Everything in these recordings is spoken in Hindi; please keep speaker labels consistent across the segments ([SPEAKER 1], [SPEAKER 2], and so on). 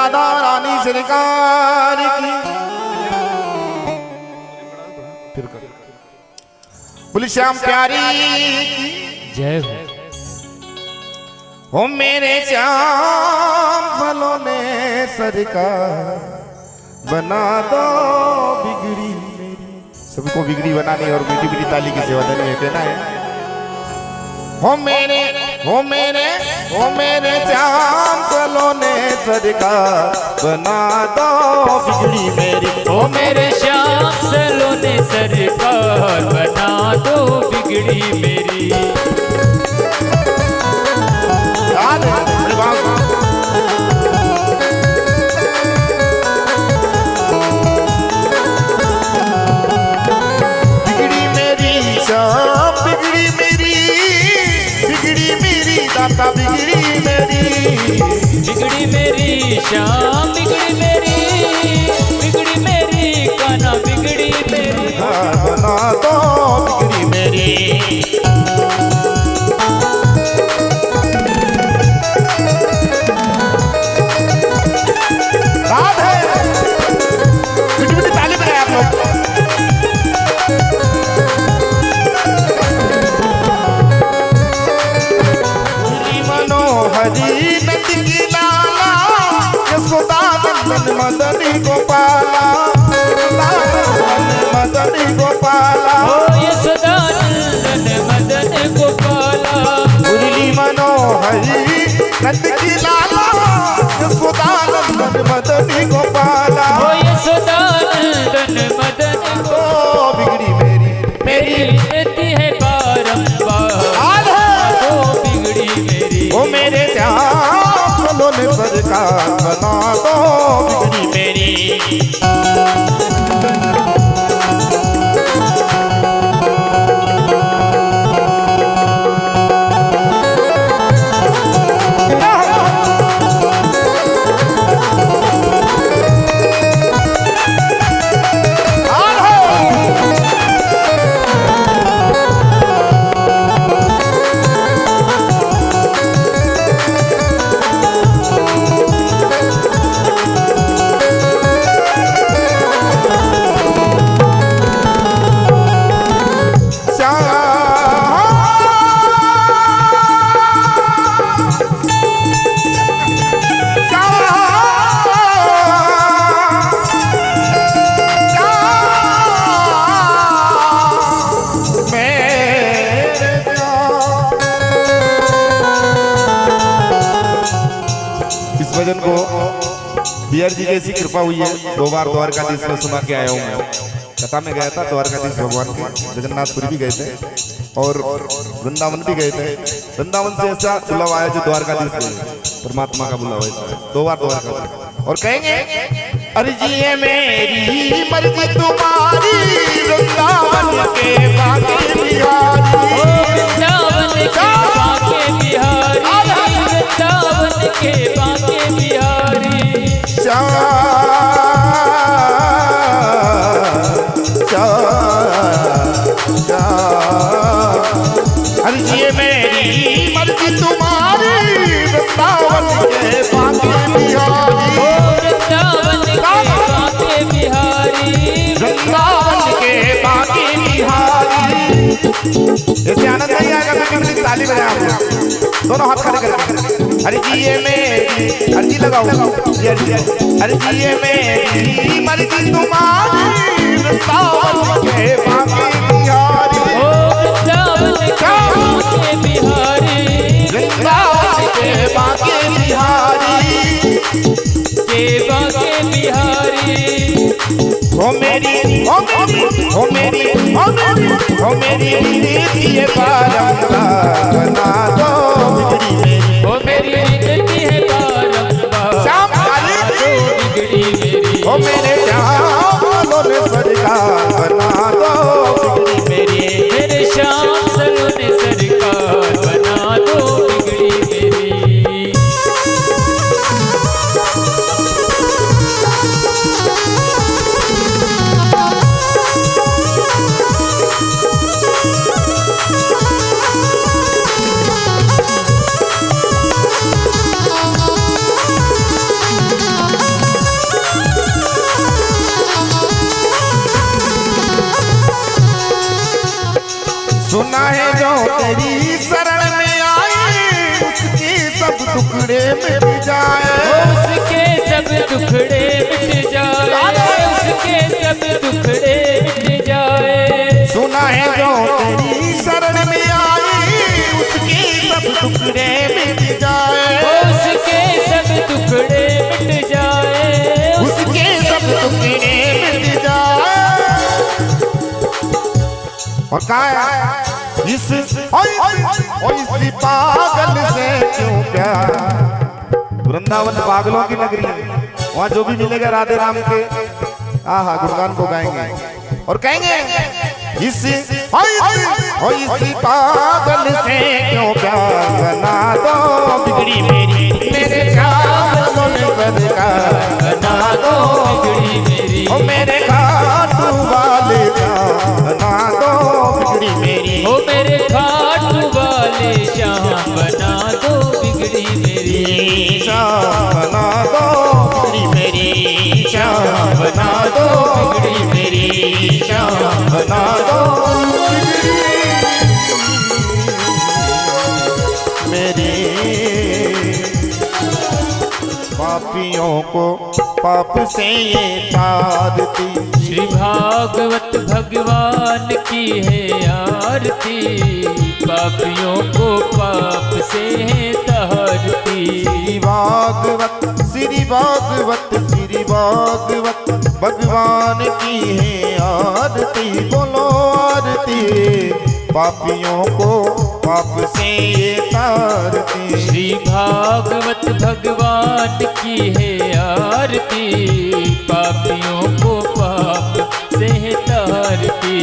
[SPEAKER 1] राधा रानी सरकार की। फिर कर बोली श्याम प्यारी की
[SPEAKER 2] जय हो।
[SPEAKER 1] हो मेरे श्याम फलों ने सरकार बना दो बिगड़ी मेरी। सबको बिगड़ी बनानी और मीठी मीठी ताली की सेवा देनी है, कहना है। हो मेरे श्याम फलों ने सरकार बना दो बिगड़ी मेरी।
[SPEAKER 2] ओ मेरे श्याम फलों ने सरकार बना दो बिगड़ी मेरी।
[SPEAKER 1] बिगड़ी मेरी श्याम बिगड़ी मेरी, बिगड़ी मेरी दाता बिगड़ी मेरी।
[SPEAKER 2] बिगड़ी मेरी श्याम बिगड़ी मेरी, बिगड़ी मेरी कान्हा बिगड़ी मेरी।
[SPEAKER 1] बना दो बिगड़ी मेरी। ताली बजाए आप लोग। मनोहरी नंद की लाला यशोदा नंदन मदनी गोपाला, मदनी गोपाला।
[SPEAKER 2] ओ यशोदा नंदन मदन गोपाला।
[SPEAKER 1] मुरली मनोहरी नंद की लाला यशोदा नंदन मदनी गोपाला।
[SPEAKER 2] ओ यशोदा नंदन मदन
[SPEAKER 1] तो बिगड़ी मेरी
[SPEAKER 2] मेरी विनती है बारंबार तो बिगड़ी मेरी।
[SPEAKER 1] ओ मेरे श्याम फलों ने सरकार बना दो बिगड़ी मेरी। भजन को बिहार जी की ऐसी कृपा हुई है, 2 बार द्वारकाधीश में सुना के आया हूँ मैं। कथा में गया था, द्वारकाधीश भगवान के जगन्नाथपुरी भी गए थे और वृंदावन भी गए थे। वृंदावन से ऐसा बुलावा आया जो द्वारकाधीश से परमात्मा का बुलावा है। 2 बार द्वारका और कहेंगे अर्जी है मेरी मर्जी तुम्हारी, वृंदावन के बाकी बिहारी।
[SPEAKER 2] वृंदावन के बाके बिहारी, वृंदावन के बाके बिहारी।
[SPEAKER 1] अर्जी है मेरी मर्जी तुम्हारी, वृंदावन के बाकी बिहारी।
[SPEAKER 2] वृंदावन के बाके बिहारी,
[SPEAKER 1] वृंदावन के बाकी बिहारी। ऐसे आनंद नहीं आएगा तो ताली बजाएं आप लोग, दोनों हाथ खड़े करके। अर्जी है मेरी, अर्जी लगाओ अर्जी है मेरी मर्जी तुम्हारी, वृंदावन के बाकी बिहारी।
[SPEAKER 2] वृंदावन के बाके बिहारी,
[SPEAKER 1] वृंदावन के बाकी बिहारी।
[SPEAKER 2] के बाके बिहारी।
[SPEAKER 1] हो मेरी हो मेरी हो मेरी हो मेरी हो मेरी विनती है बारंबार बना दो बिगड़ी मेरी।
[SPEAKER 2] ओ मेरी विनती है बारंबार
[SPEAKER 1] श्याम
[SPEAKER 2] तो बिगड़ी मेरी।
[SPEAKER 1] हो मेरे श्याम फलों ने सरकार बना दो बिगड़ी मेरी।
[SPEAKER 2] मेरे श्याम फलों ने सरकार बना दो बिगड़ी मेरी।
[SPEAKER 1] टुकड़े मिट जाए,
[SPEAKER 2] उसके सब दुखड़े मिट जाए, उसके सब दुखड़े मिट जाए।
[SPEAKER 1] सुना है जो तेरी शरण में आई, उसके सब टुकड़े मिट जाए,
[SPEAKER 2] उसके सब दुखड़े मिट जाए,
[SPEAKER 1] उसके सब टुकड़े मिट जाए। और कहा इस इसी पागल से क्यों प्यार। वृंदावन पागलों की नगरी है, वहाँ जो भी मिलेगा राधे राम के आहा गुणगान को गाएंगे और कहेंगे इसी पागल से क्यों प्यार बना दो, बिगड़ी मेरी मेरे श्याम सरकार बना दो,
[SPEAKER 2] बिगड़ी मेरी
[SPEAKER 1] ओ मेरे खाटू वाले बना दो, बिगड़ी मेरी
[SPEAKER 2] ओ मेरे खाटू वाले श्याम बना दो, बिगड़ी मेरी
[SPEAKER 1] श्याम बना दो, बिगड़ी मेरी श्याम बना दो, बिगड़ी मेरी श्याम बना दो, मेरी पापियों को पाप से ये तारती।
[SPEAKER 2] श्री भागवत भगवान की है आरती, पापियों को पाप से है तारती।
[SPEAKER 1] श्री भागवत श्री भागवत श्री भागवत भगवान की है आरती, बोलो आरती, पापियों को पाप से ये तारती।
[SPEAKER 2] श्री भागवत भगवान की है आरती, पापियों को पाप से है तारती।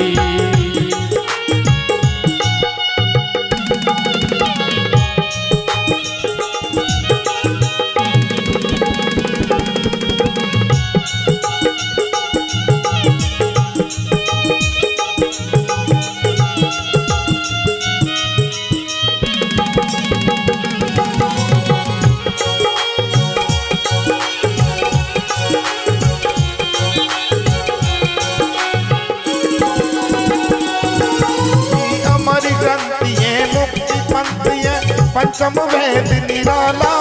[SPEAKER 1] पंचम वेद निराला,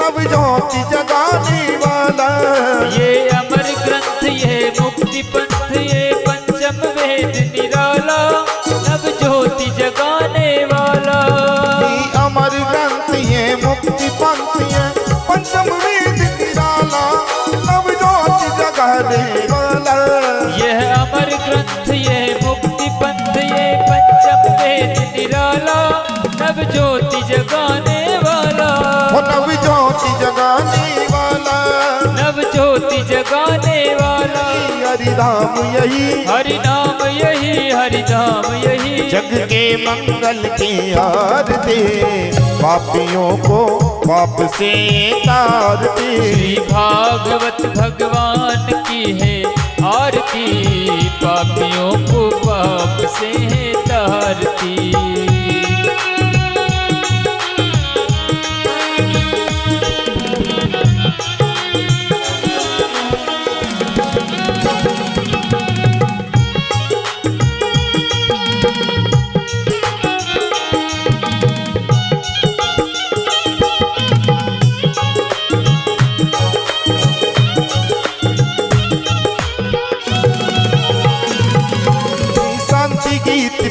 [SPEAKER 1] नव ज्योति जगाने वाला।
[SPEAKER 2] ये अमर ग्रंथ ये मुक्ति पंथ, ये पंचम वेद निराला, नव ज्योति जगाने वाला।
[SPEAKER 1] ये अमर ग्रंथ ये मुक्ति पंथ ये पंचम वेद निराला, नव ज्योति जगाने वाला।
[SPEAKER 2] यह अमर ग्रंथ ये मुक्ति पंथ ये पंचम वेद निराला, नव ज्योति जगाने वाला।
[SPEAKER 1] नव ज्योति जगाने वाला,
[SPEAKER 2] नव ज्योति जगाने वाला।
[SPEAKER 1] हरि धाम यही,
[SPEAKER 2] हरि नाम यही, हरि धाम यही,
[SPEAKER 1] जग के मंगल की आरती, पापियों को पाप से तारती।
[SPEAKER 2] श्री भागवत भगवान की है आरती, पापियों को पाप से है तारती।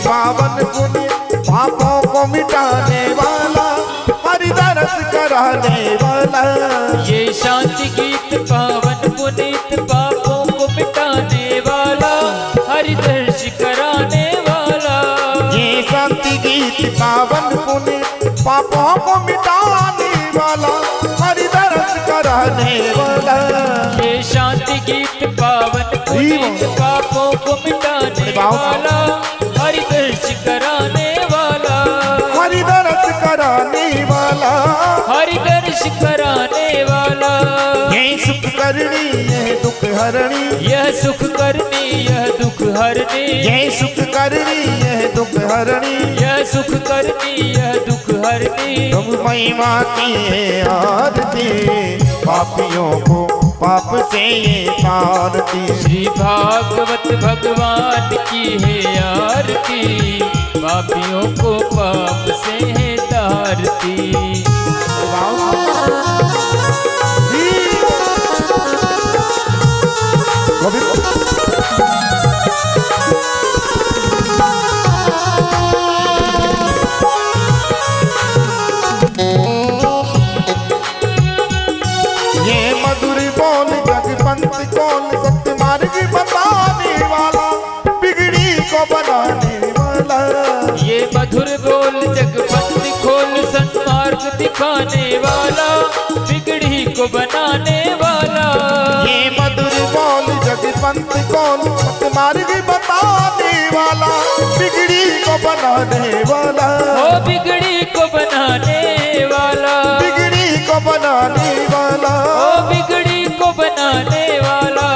[SPEAKER 1] पावन पुण्य पापों को मिटाने वाला, हरि दरस कराने वाला।
[SPEAKER 2] ये शांति गीत पावन पुनीत पापों को मिटाने वाला, हरि दर्श कराने वाला।
[SPEAKER 1] ये शांति गीत पावन पुनीत पापों को मिटाने वाला, हरि दरस कराने वाला।
[SPEAKER 2] ये शांति गीत पावन पुनीत पापों को मिटाने वाला, हरि दर्श कराने वाला।
[SPEAKER 1] हरि दरस कराने वाला,
[SPEAKER 2] हरि दर्श कराने वाला।
[SPEAKER 1] ये सुख करनी यह दुख हरणी,
[SPEAKER 2] यह सुख करनी यह दुख हरनी,
[SPEAKER 1] ये सुख करनी यह दुख हरणी,
[SPEAKER 2] यह सुख करनी यह दुख हरनी।
[SPEAKER 1] तुम महिमा की है आरती, पापियों को पाप से ये तारती।
[SPEAKER 2] श्री भागवत भगवान की है आरती, पापियों को पाप से है तारती।
[SPEAKER 1] पंथ कौन सत्य मार्ग बताने वाला, बिगड़ी को बनाने वाला।
[SPEAKER 2] ये मधुर बोल जगपंथ खोल सन्मार्ग दिखाने वाला, बिगड़ी को बनाने वाला।
[SPEAKER 1] ये मधुर बोल जगपंथ कौन सत्य मार्ग बताने वाला, बिगड़ी को बनाने वाला।
[SPEAKER 2] ओ बिगड़ी को बनाने वाला,
[SPEAKER 1] बिगड़ी को बनाने वाला,
[SPEAKER 2] ओ बिगड़ी को बनाने वाला।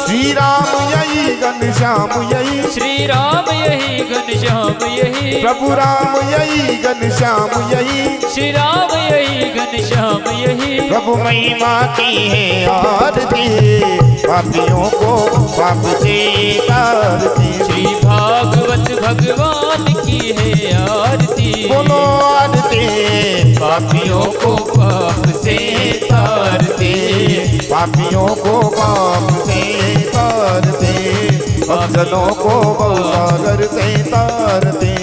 [SPEAKER 1] श्री राम यही घनश्याम यही,
[SPEAKER 2] श्री राम यही घनश्याम यही,
[SPEAKER 1] प्रभु राम यही घनश्याम यही,
[SPEAKER 2] श्री राम यही घनश्याम यही।
[SPEAKER 1] प्रभु महिमा की है आरती, पापियों को पाप से तारती।
[SPEAKER 2] श्री भागवत भगवान की है आरती,
[SPEAKER 1] बोलो आरती,
[SPEAKER 2] पापियों को पाप से तारती,
[SPEAKER 1] पापियों को पाप से तारते, भक्तों को भवसागर से तारते।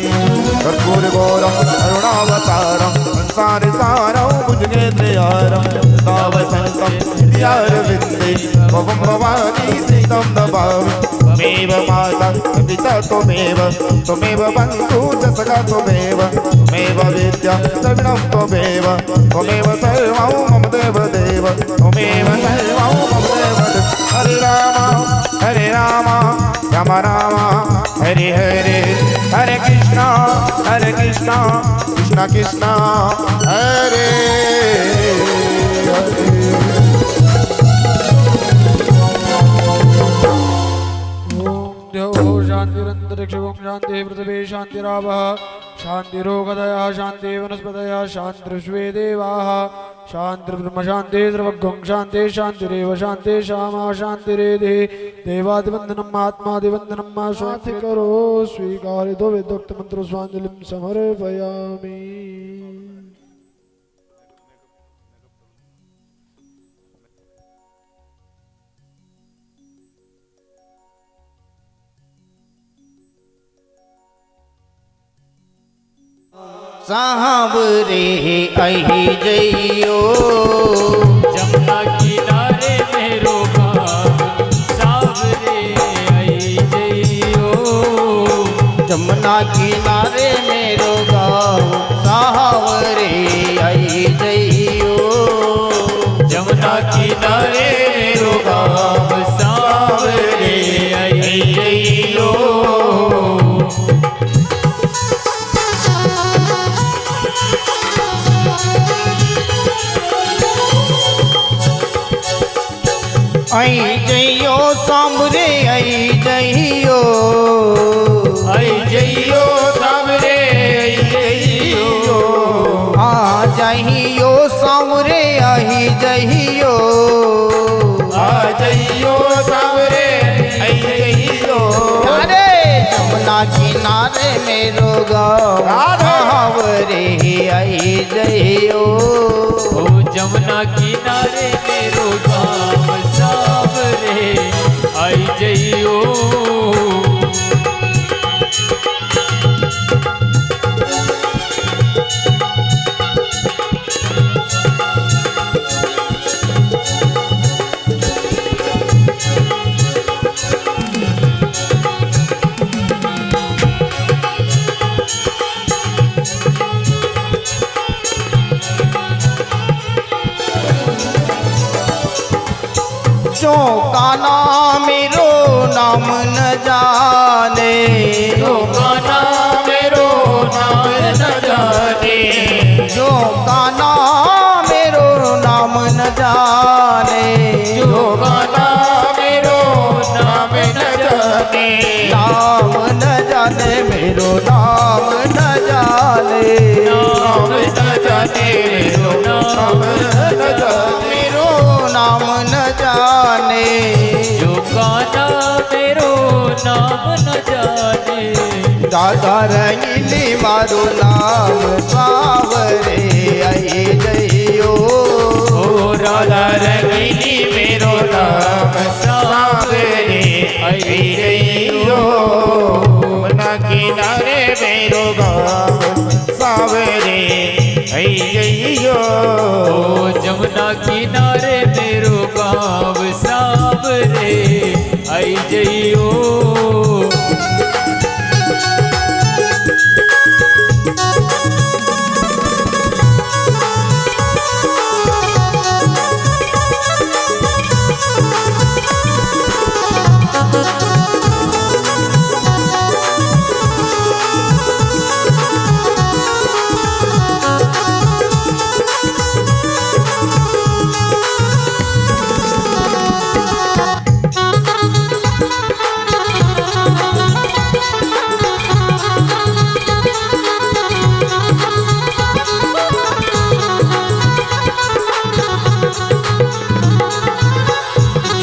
[SPEAKER 1] कर्पूर गौरम करुणावतारम संसार सारम भुजगेन्द्रहारम तावसंतम हृदयारविंदे भवं भवानी सीतं नमामि। त्वमेव माता पिता त्वमेव, त्वमेव बन्धु च सखा त्वमेव, त्वमेव विद्या द्रविणं त्वमेव, त्वमेव सर्वं मम देवदेव, त्वमेव सर्वं मम देवदेव। हरे राम राम राम हरे हरे, हरे कृष्णा कृष्णा कृष्णा हरे हरे।
[SPEAKER 3] शांतिरंतरिक्षं शांति पृथिवी शांतिरावः शांतिरोगदया शांति वनस्पतयः शान्तिर्विश्वे देवाः शान्तिर्ब्रह्म शान्ति सर्वगं शान्ति शान्तिरेव शान्ति श्यामा शान्तिरेधि देवादिवन्दनम् आत्मादिवन्दनम् मा शान्ति करो स्वीकारितो वेदोक्त मंत्र स्वाञ्जलिं समर्पयामि।
[SPEAKER 4] सावरे अहि जइयो,
[SPEAKER 2] जमुना किनारे मेरो गाँव सावरे आई जइयो,
[SPEAKER 4] जमुना किनारे मेरो गाँव सावरे अहि जइयो,
[SPEAKER 2] जमुना किनारे मेरो गाँव सावरे आई जइयो।
[SPEAKER 4] आई जइयो सामरे आई जइयो,
[SPEAKER 2] आई जइयो सामरे आई जइयो,
[SPEAKER 4] आ जइयो सामरे आई जइयो,
[SPEAKER 2] आ जइयो सामरे आई जइयो।
[SPEAKER 4] अरे जमुना किनारे मेरो गाँव सावरे आई जइयो,
[SPEAKER 2] ओ जमुना किनारे मेरो गाँव सावरे आई जइयो।
[SPEAKER 4] जो का नाम मेरो नाम न जाने,
[SPEAKER 2] जो का नाम मेरो नाम न जाने,
[SPEAKER 4] जो का नाम मेरो नाम न जाने,
[SPEAKER 2] जो का नाम मेरो नाम न जाने,
[SPEAKER 4] नाम न जाने मेरो नाम न जाने,
[SPEAKER 2] नाम न जाने मेरो नाम न जाने,
[SPEAKER 4] मेरो नाम न जाने,
[SPEAKER 2] जो का नाम मेरो नाम न जाने।
[SPEAKER 4] दादा रंगीली मारो नाम सावरे आई जइयो,
[SPEAKER 2] ओ राधा रंगीली मेरो नाम सावरे आई जइयो।
[SPEAKER 1] जमुना किनारे मेरो गाँव सावरे आई जइयो,
[SPEAKER 2] ओ जमुना किनारे मेरो गाँव सावरे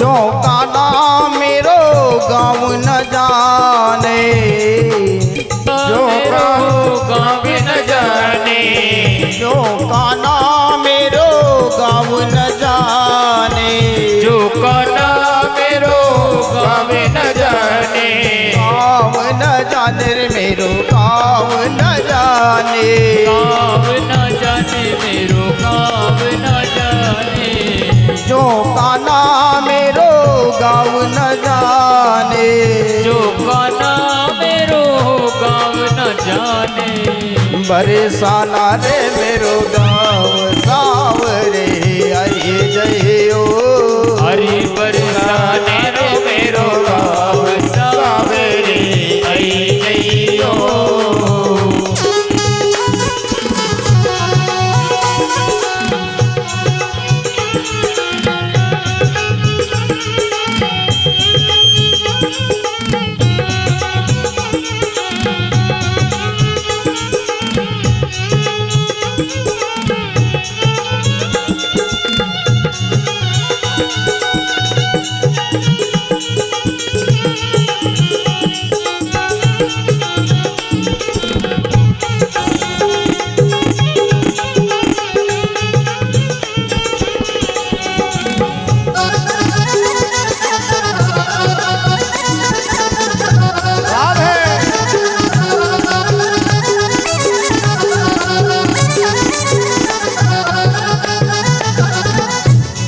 [SPEAKER 4] जो का नाम मेरो गाँव न जाने,
[SPEAKER 2] जो गाँव न जाने,
[SPEAKER 4] जो का नाम मेरो गाँव न जाने,
[SPEAKER 2] जो का नाम मेरो गाँव न जाने,
[SPEAKER 4] गाँव न जाने रे मेरो गाँव न जाने,
[SPEAKER 2] गाँव न जाने मेरो गाँव न जाने,
[SPEAKER 4] जो का नाम मेरो गाँव न जाने,
[SPEAKER 2] जो का नाम मेरो गाँव न जाने,
[SPEAKER 4] बरसाना रे मेरो गाँव सावरे आई जइयो,
[SPEAKER 2] हरि बरसाने रे मेरो गाँव सावरे आई जइयो।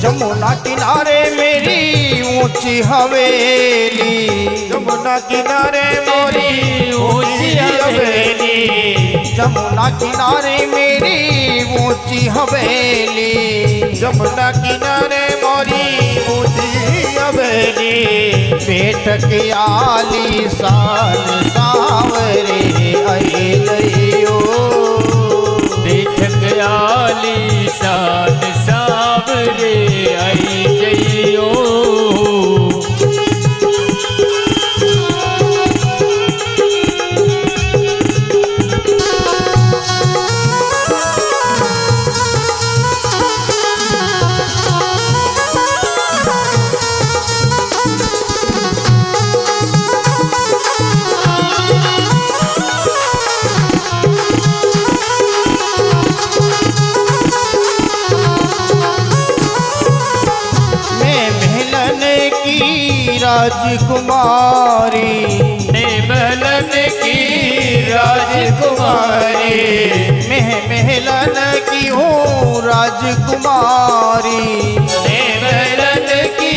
[SPEAKER 4] जमुना किनारे मेरी ऊंची हवेली,
[SPEAKER 1] जमुना किनारे मोरी
[SPEAKER 2] ऊंची हवेली,
[SPEAKER 4] जमुना किनारे मेरी ऊंची हवेली,
[SPEAKER 1] जमुना किनारे मोरी ऊंची हवेली,
[SPEAKER 4] बैठ के आली शान सावरे आई लइयो,
[SPEAKER 2] बैठक आली शान सावरे आई जइयो।
[SPEAKER 4] राजकुमारी,
[SPEAKER 2] ने महलन की राजकुमारी,
[SPEAKER 4] महलन की हूँ राजकुमारी,
[SPEAKER 2] ने महलन की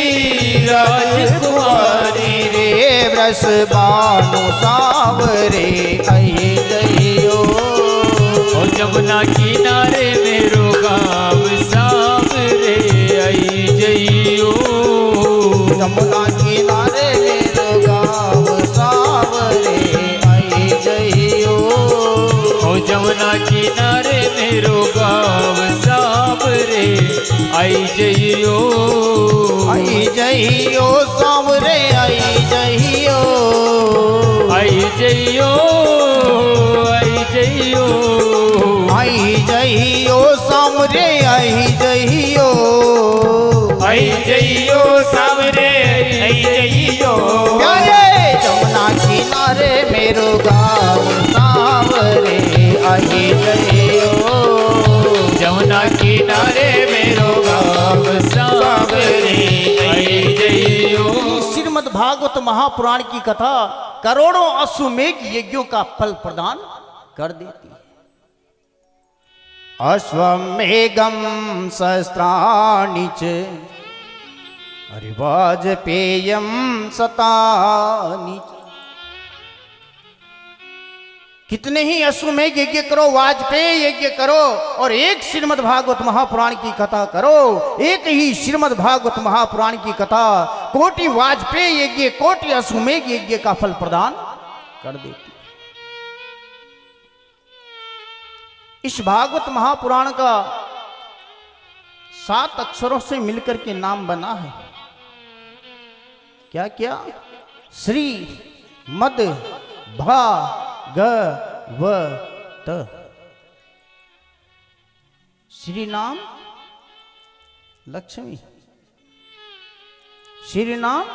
[SPEAKER 2] राजकुमारी,
[SPEAKER 4] रे ब्रस बानो सावरे आई जइयो,
[SPEAKER 2] और जमुना किनारे मेरो गाँव सावरे आई जइयो,
[SPEAKER 4] जमुना किनारे मेरो गाँव सावरे आई जइयो,
[SPEAKER 2] और जमुना किनारे मेरो गाँव सावरे आई जइयो,
[SPEAKER 4] आई जइयो सावरे आई जइयो,
[SPEAKER 2] आई जइयो, आई जइयो,
[SPEAKER 4] आई जइयो सावरे आई जइयो,
[SPEAKER 2] आई जइयो सावरे आई जइयो,
[SPEAKER 4] प्यारे जमुना किनारे मेरो गाँव सावरे आई जइयो,
[SPEAKER 2] जमुना किनारे मेरो गाँव सावरे आई जइयो।
[SPEAKER 4] श्रीमद् भागवत महापुराण की कथा करोड़ों अश्वमेघ यज्ञों का फल प्रदान कर देती है। अश्वमेघम सहस्राणि च वाजपेयम शतानि च। कितने ही अश्वमेघ यज्ञ करो, वाजपेय यज्ञ करो, और एक श्रीमद् भागवत महापुराण की कथा करो, एक ही श्रीमद् भागवत महापुराण की कथा कोटि वाजपेय यज्ञ, कोटि अश्वमेघ यज्ञ का फल प्रदान कर देती। इस भागवत महापुराण का 7 अक्षरों से मिलकर के नाम बना है। क्या क्या? श्री मद भागवत। श्री नाम लक्ष्मी, श्री नाम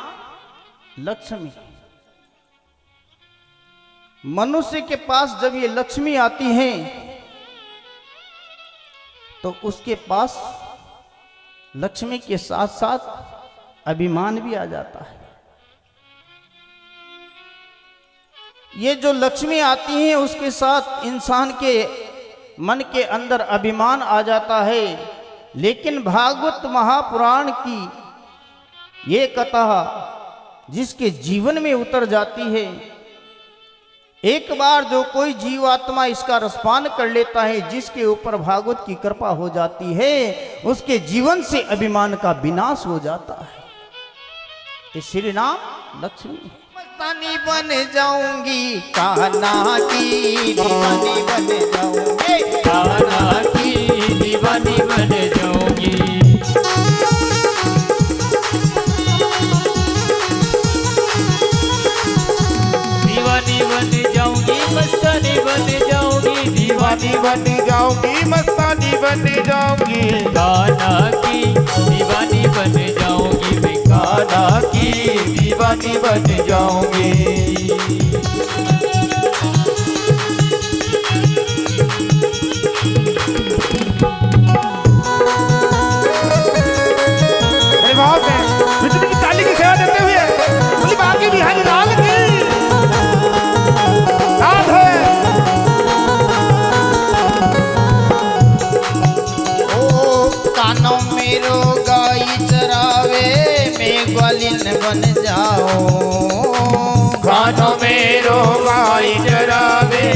[SPEAKER 4] लक्ष्मी। मनुष्य के पास जब ये लक्ष्मी आती है तो उसके पास लक्ष्मी के साथ साथ अभिमान भी आ जाता है। ये जो लक्ष्मी आती है उसके साथ इंसान के मन के अंदर अभिमान आ जाता है। लेकिन भागवत महापुराण की ये कथा जिसके जीवन में उतर जाती है, एक बार जो कोई जीवात्मा इसका रसपान कर लेता है, जिसके ऊपर भागवत की कृपा हो जाती है, उसके जीवन से अभिमान का विनाश हो जाता है। ये श्री नाम लक्ष्मी। मस्तानी बन जाऊंगी कान्हा की दीवानी बन जाऊंगी,
[SPEAKER 2] कान्हा की दीवानी बन जाऊंगी। दीवानी बन जाऊंगी मस्तानी बन जाऊंगी, दीवानी
[SPEAKER 1] बन जाऊंगी मस्तानी बन जाऊंगी,
[SPEAKER 2] कान्हा की दीवानी बन जाऊंगी, मैं कान्हा की दीवानी बन जाऊंगी।
[SPEAKER 1] मेरे भाव से विष्णु की ताली की सेवा देते हुए बोली बाकी बिहारी लाल की साथ है।
[SPEAKER 4] ओ कानों मेरो गाई चरावे मैं ग्वालिन बन जाओ,
[SPEAKER 2] कानों में गाय चरावे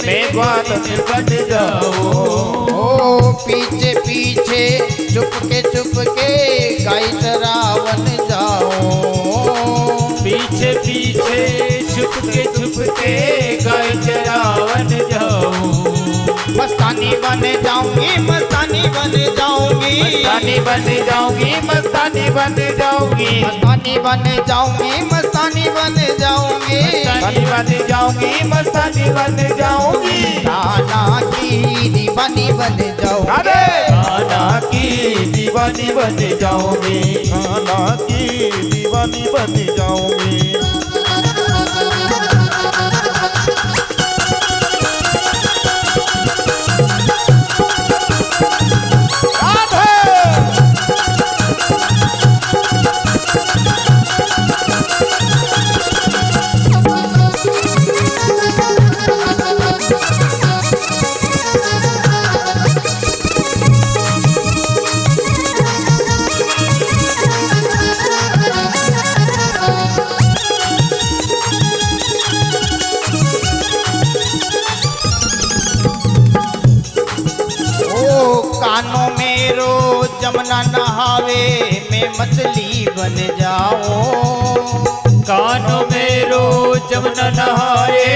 [SPEAKER 2] मैं ग्वालिन बन जाऊं।
[SPEAKER 4] ओ पीछे पीछे चुप के गाय चरावन जाओ,
[SPEAKER 2] पीछे पीछे छुप के गाय चरावन जाऊं।
[SPEAKER 4] मस्तानी बन जाऊंगी मस्तानी बन जाऊंगी,
[SPEAKER 2] मस्तानी बन जाऊंगी मस्तानी बन जाऊंगी,
[SPEAKER 4] मस्तानी बन जाऊंगी मस्तानी बन जाऊंगी,
[SPEAKER 2] मस्तानी बन जाऊंगी मस्तानी बन जाऊंगी।
[SPEAKER 4] कान्हा की दीवानी बन जाऊंगी,
[SPEAKER 2] कान्हा की दीवानी बन जाऊंगी,
[SPEAKER 1] कान्हा की दीवानी बन जाऊंगी।
[SPEAKER 4] कानों मेरो जमुना नहावे मैं मछली बन जाऊं,
[SPEAKER 2] कानों में जमुना नहाए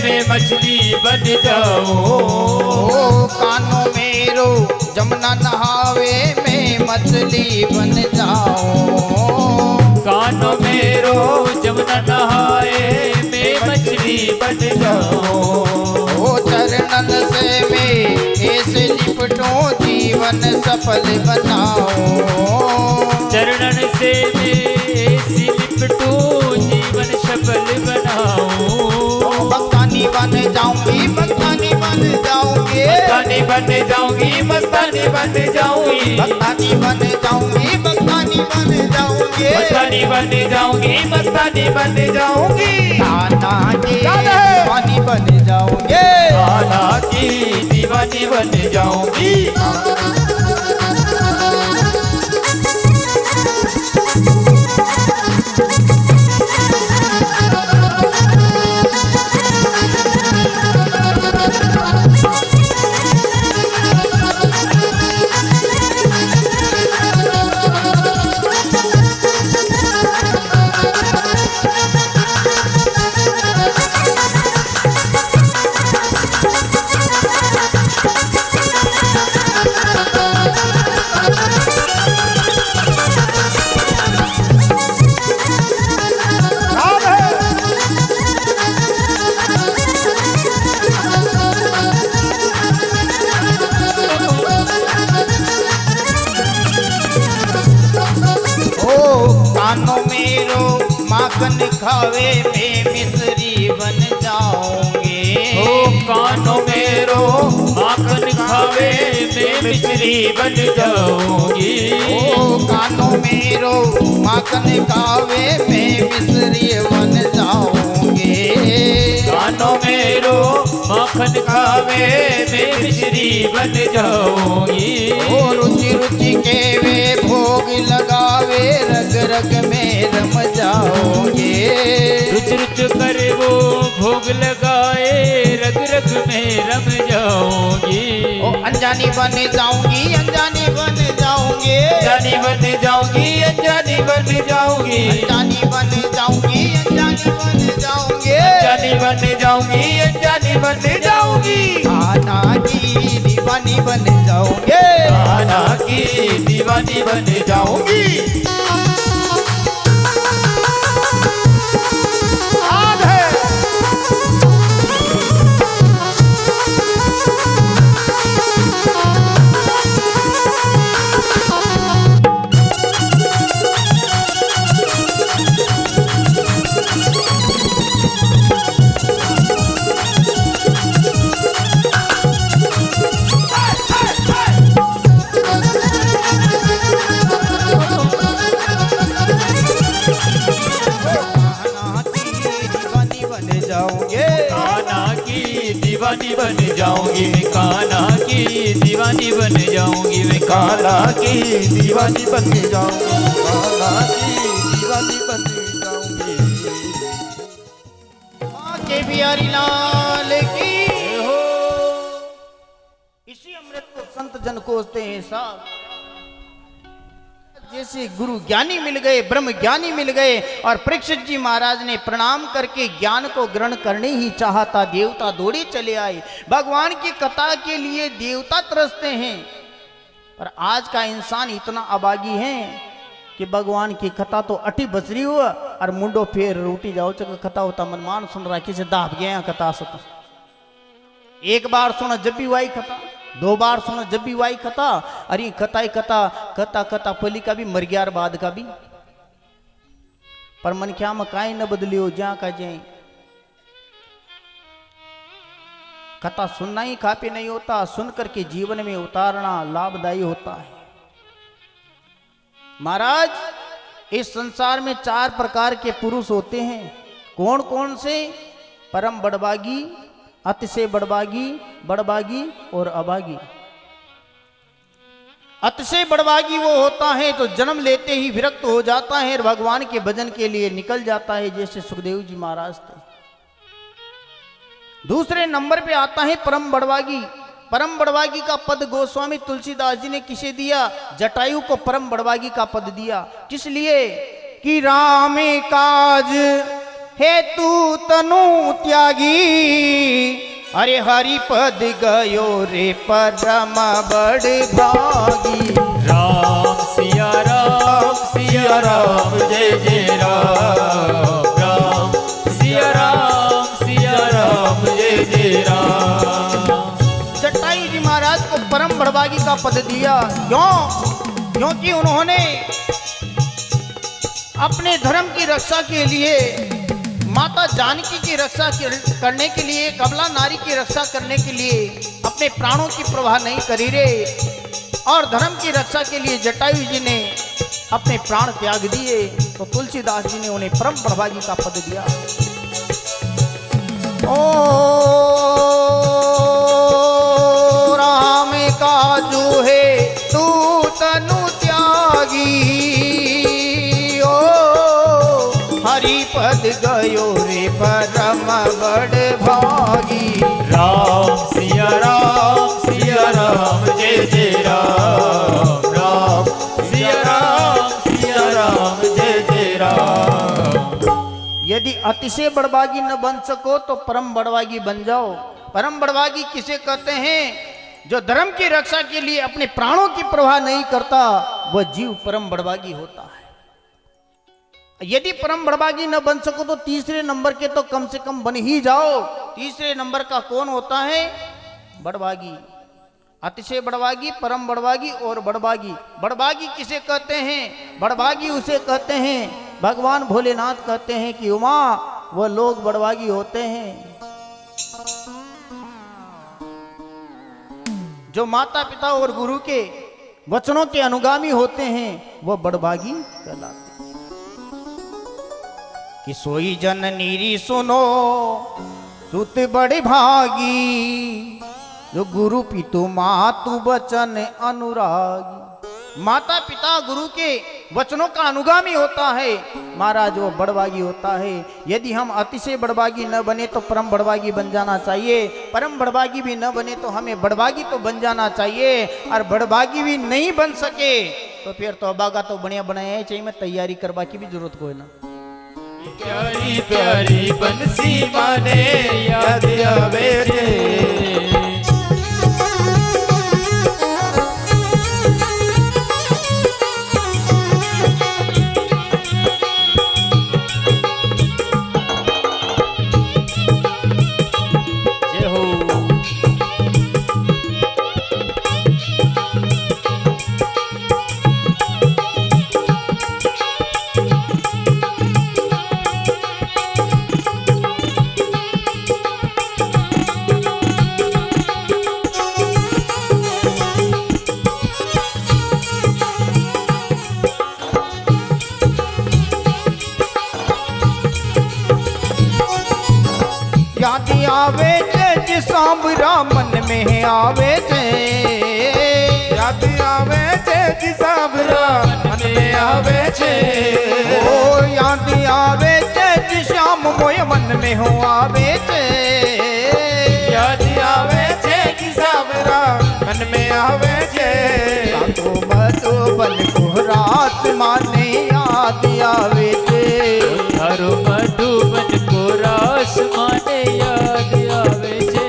[SPEAKER 2] मैं मछली बन जाऊं।
[SPEAKER 4] ओ कानों मेरो जमुना नहावे मैं मछली बन जाऊं,
[SPEAKER 2] कानों में जमुना नहाए मैं मछली बन जाऊं।
[SPEAKER 4] ओ चरणन से मैं ऐसे लिपटूं जीवन सफल बनाऊं,
[SPEAKER 2] चरणन से मैं ऐसी लिपटूं जीवन सफल बनाऊं।
[SPEAKER 4] मस्तानी बन जाऊंगी मस्तानी बन जाऊंगी,
[SPEAKER 2] मस्तानी बन जाऊंगी मस्तानी बन जाऊंगी,
[SPEAKER 4] मस्तानी बन जाऊंगी मस्तानी बन जाऊंगी,
[SPEAKER 2] मस्तानी बन जाऊंगी मस्तानी बन जाऊंगी।
[SPEAKER 4] कान्हा की दीवानी बन जाऊंगी,
[SPEAKER 2] कान्हा की दीवानी बन जाऊंगी।
[SPEAKER 4] खावे मैं मिस्री बन जाऊंगे।
[SPEAKER 2] ओ कानों मेरो माखन खावे मैं मिश्री बन जाऊंगी।
[SPEAKER 4] ओ कानों मेरो माखन खावे मैं मिस्री बन जाऊंगे।
[SPEAKER 2] कानों मेरो माखन खावे मैं मिश्री बन जाऊंगी।
[SPEAKER 4] ओ रुचि रुचि के वे भोग लगावे रग रग में रम जाओगे।
[SPEAKER 2] रुच रुच कर वो भोग लगाए रग रग में रम जाऊंगी।
[SPEAKER 4] ओ अनजानी बन जाऊंगी, अनजानी बन जाऊंगी,
[SPEAKER 2] जानी बन जाऊंगी, अनजानी बन जाऊंगी,
[SPEAKER 4] अनजानी बन जाऊंगी, अनजानी बन जाऊंगी,
[SPEAKER 2] जानी बन जाऊंगी, अनजानी बन जाऊंगी।
[SPEAKER 4] आना की दीवानी बन जाऊंगे।
[SPEAKER 2] आना की दीवानी बन जाऊंगी। दीवानी बन जाऊंगी मैं, कान्हा की दीवानी बन जाऊंगी मैं, कान्हा की दीवानी बन जाऊंगी, कान्हा की दीवानी बन जाऊंगी।
[SPEAKER 4] के बिहारी लाल की हो। इसी अमृत को संत जन कोसते हैं साहब। जैसे गुरु ज्ञानी मिल गए, ब्रह्म ज्ञानी मिल गए और परीक्षित जी महाराज ने प्रणाम करके ज्ञान को ग्रहण करने ही चाहता, देवता दौड़े चले आए। भगवान की कथा के लिए देवता तरसते हैं, पर आज का इंसान इतना अभागी है कि भगवान की कथा तो अटी बसरी हुआ और मुंडो फेर रोटी जाओ चक कथा होता मनमान सुन रहा किसे दाब गया कथा सत। एक बार सुना जब भी वाई कथा, दो बार सुना जब भी वाई कथा, अरे कथा ही कथा, कथा कथा पली का भी मर गया बाद का भी। पर मन क्या मकाई न बदलियो जा का जाए। कथा सुनना ही काफी नहीं होता, सुन करके जीवन में उतारना लाभदायी होता है। महाराज इस संसार में 4 प्रकार के पुरुष होते हैं। कौन कौन से? परम बड़बागी, अतिशय बड़बागी, बड़बागी और अभागी। अतिशय बड़बागी वो होता है तो जन्म लेते ही विरक्त हो जाता है और भगवान के भजन के लिए निकल जाता है, जैसे सुखदेव जी महाराज थे। दूसरे नंबर पे आता है परम बड़बागी। परम बड़बागी का पद गोस्वामी तुलसीदास जी ने किसे दिया? जटायु को परम बड़बागी का पद दिया। किस लिए? कि राम काज हे तू तनु त्यागी, अरे हरि पद गयो रे परम बड़ भागी।
[SPEAKER 2] राम सिया राम, सिया राम जय जय राम, राम सिया राम, सिया राम जय जय राम।
[SPEAKER 4] जटायु जी महाराज को परम बड़बागी का पद दिया। क्यों? क्योंकि उन्होंने अपने धर्म की रक्षा के लिए, माता जानकी की रक्षा करने के लिए, कमला नारी की रक्षा करने के लिए अपने प्राणों की परवाह नहीं करी रे। और धर्म की रक्षा के लिए जटायु जी ने अपने प्राण त्याग दिए, तो तुलसीदास जी ने उन्हें परम बड़भागी का पद दिया। ओ राम का जो है तू तनु त्यागी, ओ हरि पद गयो रे परम बड़ भागी।
[SPEAKER 2] राम सिया राम, सिया राम जय जय राम, राम सिया राम, सिया राम जय जय राम।
[SPEAKER 4] यदि अतिशय बड़भागी न बन सको तो परम बड़भागी बन जाओ। परम बड़भागी किसे कहते हैं? जो धर्म की रक्षा के लिए अपने प्राणों की परवाह नहीं करता, वह जीव परम बड़भागी होता है। यदि परम बड़भागी न बन सको तो तीसरे नंबर के तो कम से कम बन ही जाओ। तीसरे नंबर का कौन होता है? बड़भागी। अतिशय बड़भागी, परम बड़भागी और बड़भागी। बड़भागी किसे कहते हैं? बड़भागी उसे कहते हैं भगवान भोलेनाथ कहते हैं कि उमा वो लोग बड़भागी होते हैं जो माता पिता और गुरु के वचनों के अनुगामी होते हैं, वो बड़भागी कहलाते हैं। कि सोई जननीरी सुनो सुत बड़े भागी, जो गुरु पितु मातु वचन अनुरागी। माता पिता गुरु के वचनों का अनुगामी होता है महाराज, वो बड़भागी होता है। यदि हम अतिशय बड़भागी न बने तो परम बड़भागी बन जाना चाहिए, परम बड़भागी भी न बने तो हमें बड़भागी तो बन जाना चाहिए। और बड़भागी भी नहीं बन सके तो फिर तो अबागा तो बढ़िया बनाया चाहिए, मैं तैयारी करवा की भी जरूरत कोई ना।
[SPEAKER 2] प्यारी प्यारी बंसी माने याद आवे रे,
[SPEAKER 4] याद आवे जे सांबरा मन में आवे जे,
[SPEAKER 1] याद आवे जे सांबरा मन में आवे जे,
[SPEAKER 4] ओ याद आवे जे श्याम मोय मन में हो आवे जे,
[SPEAKER 1] याद आवे जे सांबरा मन में आवे जे।
[SPEAKER 4] तो मधुबन को रात माने याद आवे जे,
[SPEAKER 2] हरो मधुबन को रास माने याद आवे जे।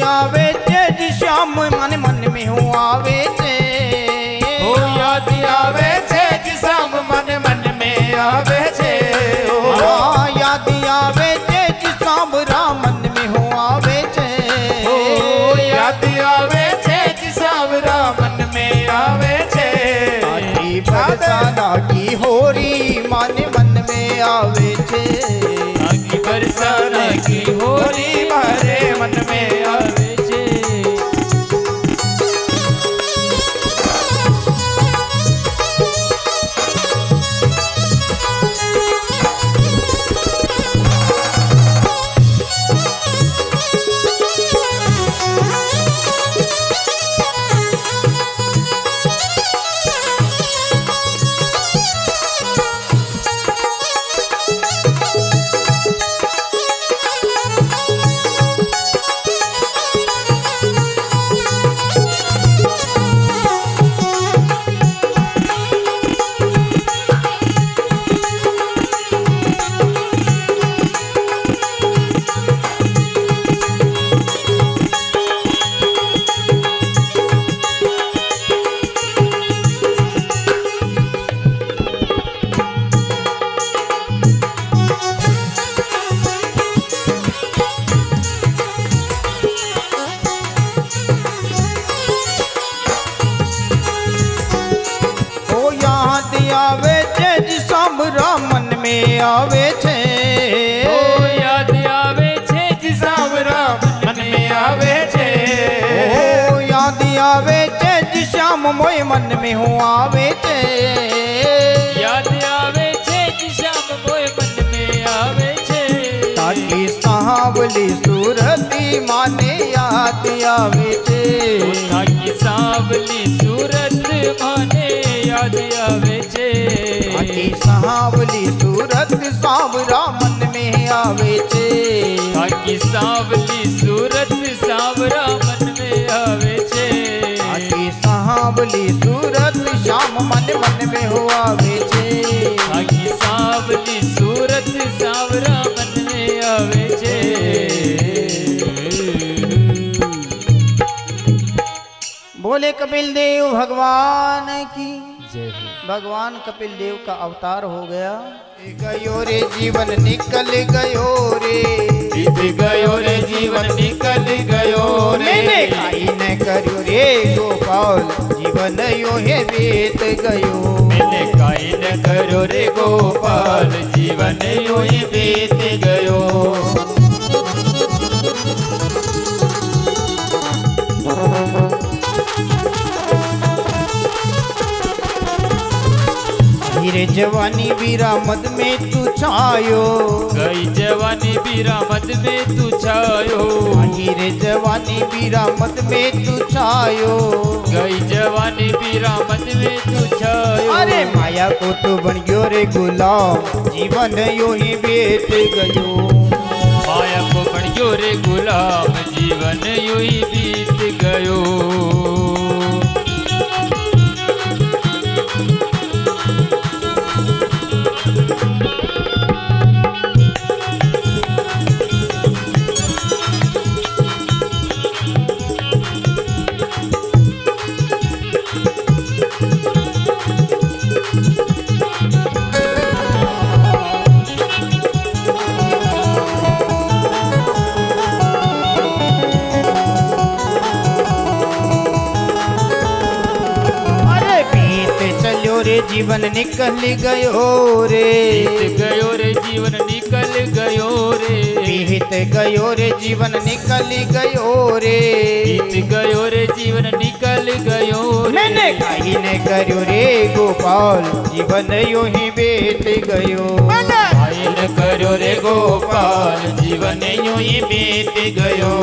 [SPEAKER 4] आवे जे श्याम मन मन में हो आवे जे,
[SPEAKER 1] ओ याद आवे जे श्याम मन मन में आवे जे,
[SPEAKER 4] ओ याद आवे जे सांबरा मन में हो आवे जे,
[SPEAKER 1] ओ याद आवे जे सांबरा मन में आवे जे।
[SPEAKER 4] आखी बरसाना की होरी मन मन में आवे जे,
[SPEAKER 2] आखी बरसाना की होरी
[SPEAKER 1] मारे मन में आवे।
[SPEAKER 4] आवे जे सांबरा मन में आवे छे,
[SPEAKER 2] ओ याद आवे जे सांबरा मन में आवे छे,
[SPEAKER 4] ओ याद आवे जे श्याम मोय मन में हो आवे छे,
[SPEAKER 2] याद आवे जे श्याम मोय मन में आवे छे।
[SPEAKER 4] ताकि सांवली सूरती माने याद आवे छे,
[SPEAKER 2] ताकि सांवली सूरत माने याद आवे छे,
[SPEAKER 4] ताकि सांवली सूरत सांवरा मन में आवे छे,
[SPEAKER 2] ताकि सांवली सूरत सांवरा मन में आवे छे,
[SPEAKER 4] ताकि सांवली सूरत श्याम मन मन में हो आवे छे। बोले कपिल देव भगवान की।
[SPEAKER 2] जय हो।
[SPEAKER 4] भगवान कपिल देव का अवतार हो गया। गयो रे जीवन निकल गयो रे,
[SPEAKER 2] बीत गयो रे जीवन निकल गयो रे।
[SPEAKER 4] मैंने काई न करो रे गोपाल, जीवन यो है बीत गयो।
[SPEAKER 2] मैंने काई न करो रे गोपाल, जीवन यो ही बीत गयो।
[SPEAKER 4] धीरे जवानी बीरा मद में तू छायो,
[SPEAKER 2] गई जवानी बीरा मद में तू छायो।
[SPEAKER 4] धीरे जवानी बीरा मद में तू छायो।
[SPEAKER 2] गई जवानी बीरा मद में तू छायो।
[SPEAKER 4] अरे माया को तू बन गयो रे गुलाम, जीवन यो ही बीत गयो।
[SPEAKER 2] माया को बन गयो रे गुलाम, जीवन यो ही बीत गयो।
[SPEAKER 4] जीवन निकल गयो रे,
[SPEAKER 2] बीत गयो रे जीवन निकल गयो रे।
[SPEAKER 4] बीत गयो रे जीवन निकल गयो रे,
[SPEAKER 2] बीत गयो रे जीवन निकल गयो रे।
[SPEAKER 4] मैंने काई ने करो रे गोपाल, जीवन यो ही बीत गयो।
[SPEAKER 2] काई न करो रे गोपाल, जीवन यो ही बीत गयो।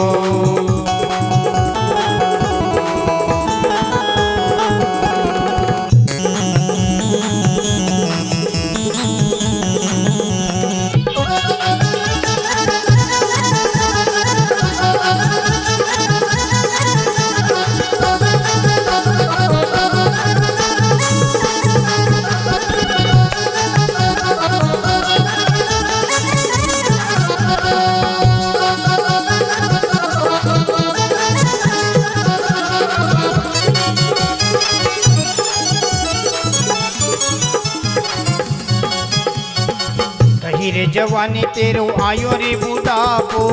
[SPEAKER 4] रे जवानी तेरो आयो रे बुढ़ापो,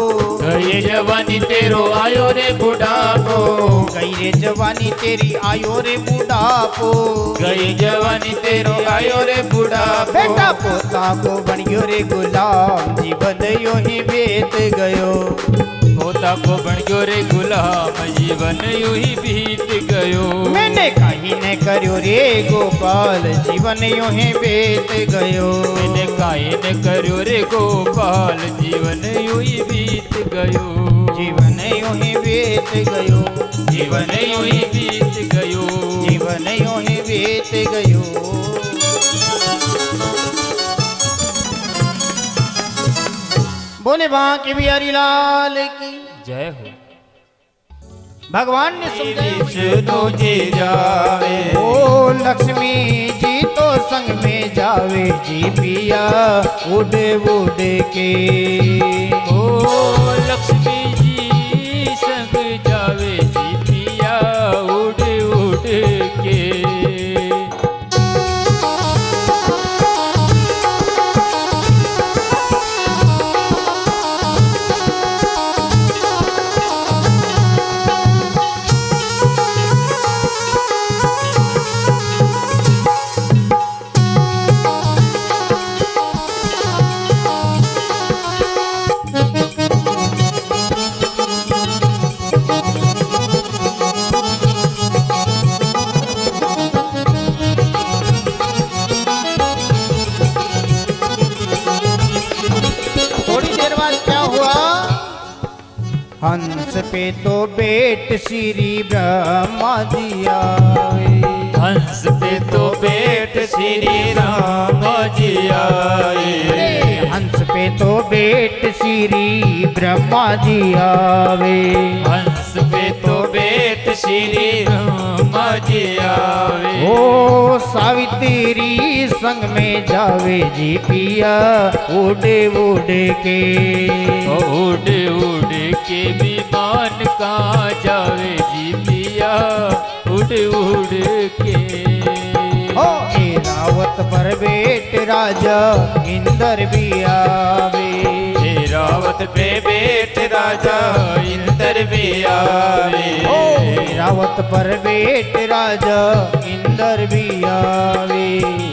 [SPEAKER 2] गई जवानी तेरो आयो रे बुढ़ापो।
[SPEAKER 4] गई रे जवानी तेरी आयो रे बुढ़ापो,
[SPEAKER 2] गई जवानी तेरो आयो रे बुढ़ापो।
[SPEAKER 4] बेटा पोता को बनियो रे गुलाम, जीवन यो ही बीत गयो।
[SPEAKER 2] पोता को बन गयो रे गुलाम, जीवन यो ही बीत गयो।
[SPEAKER 4] मैंने काई ने करो रे गोपाल, जीवन यो ही बीत गयो।
[SPEAKER 2] मैंने काई ने करो रे गोपाल, जीवन यो ही बीत गयो।
[SPEAKER 4] जीवन यो ही बीत गयो।
[SPEAKER 2] जीवन यो ही बीत गयो।
[SPEAKER 4] जीवन यो ही बीत गयो। बोले बांके बिहारी लाल की
[SPEAKER 2] जय हो।
[SPEAKER 4] भगवान ने समझाया
[SPEAKER 2] सुनो जी जावे,
[SPEAKER 4] ओ लक्ष्मी जी तो संग में जावे जी पिया उड़ उड़ के।
[SPEAKER 2] ओ लक्ष्मी जी संग जावे जी पिया उड़ उड़ के।
[SPEAKER 4] हंस पे तो बेट श्री ब्रह्मा जी आए।
[SPEAKER 2] हंस पे तो बेट श्री राम जी आए।
[SPEAKER 4] हंस पे तो बेट श्री ब्रह्मा जी आवे।
[SPEAKER 2] हंस पे तो बेट श्री राम जी आवे।
[SPEAKER 4] ओ सावित्री संग में जावे जी पिया उड़े उड़े के।
[SPEAKER 2] उड़ उड़ के विमान का जावे जी पिया उड़ उड़ के।
[SPEAKER 4] ओ ऐरावत पर बेट राजा इंद्र भी आवे,
[SPEAKER 2] ऐरावत पे बेट राजा इंद्र भी आवे।
[SPEAKER 4] ओ ऐरावत पर बेट राजा इंद्र भी आवे,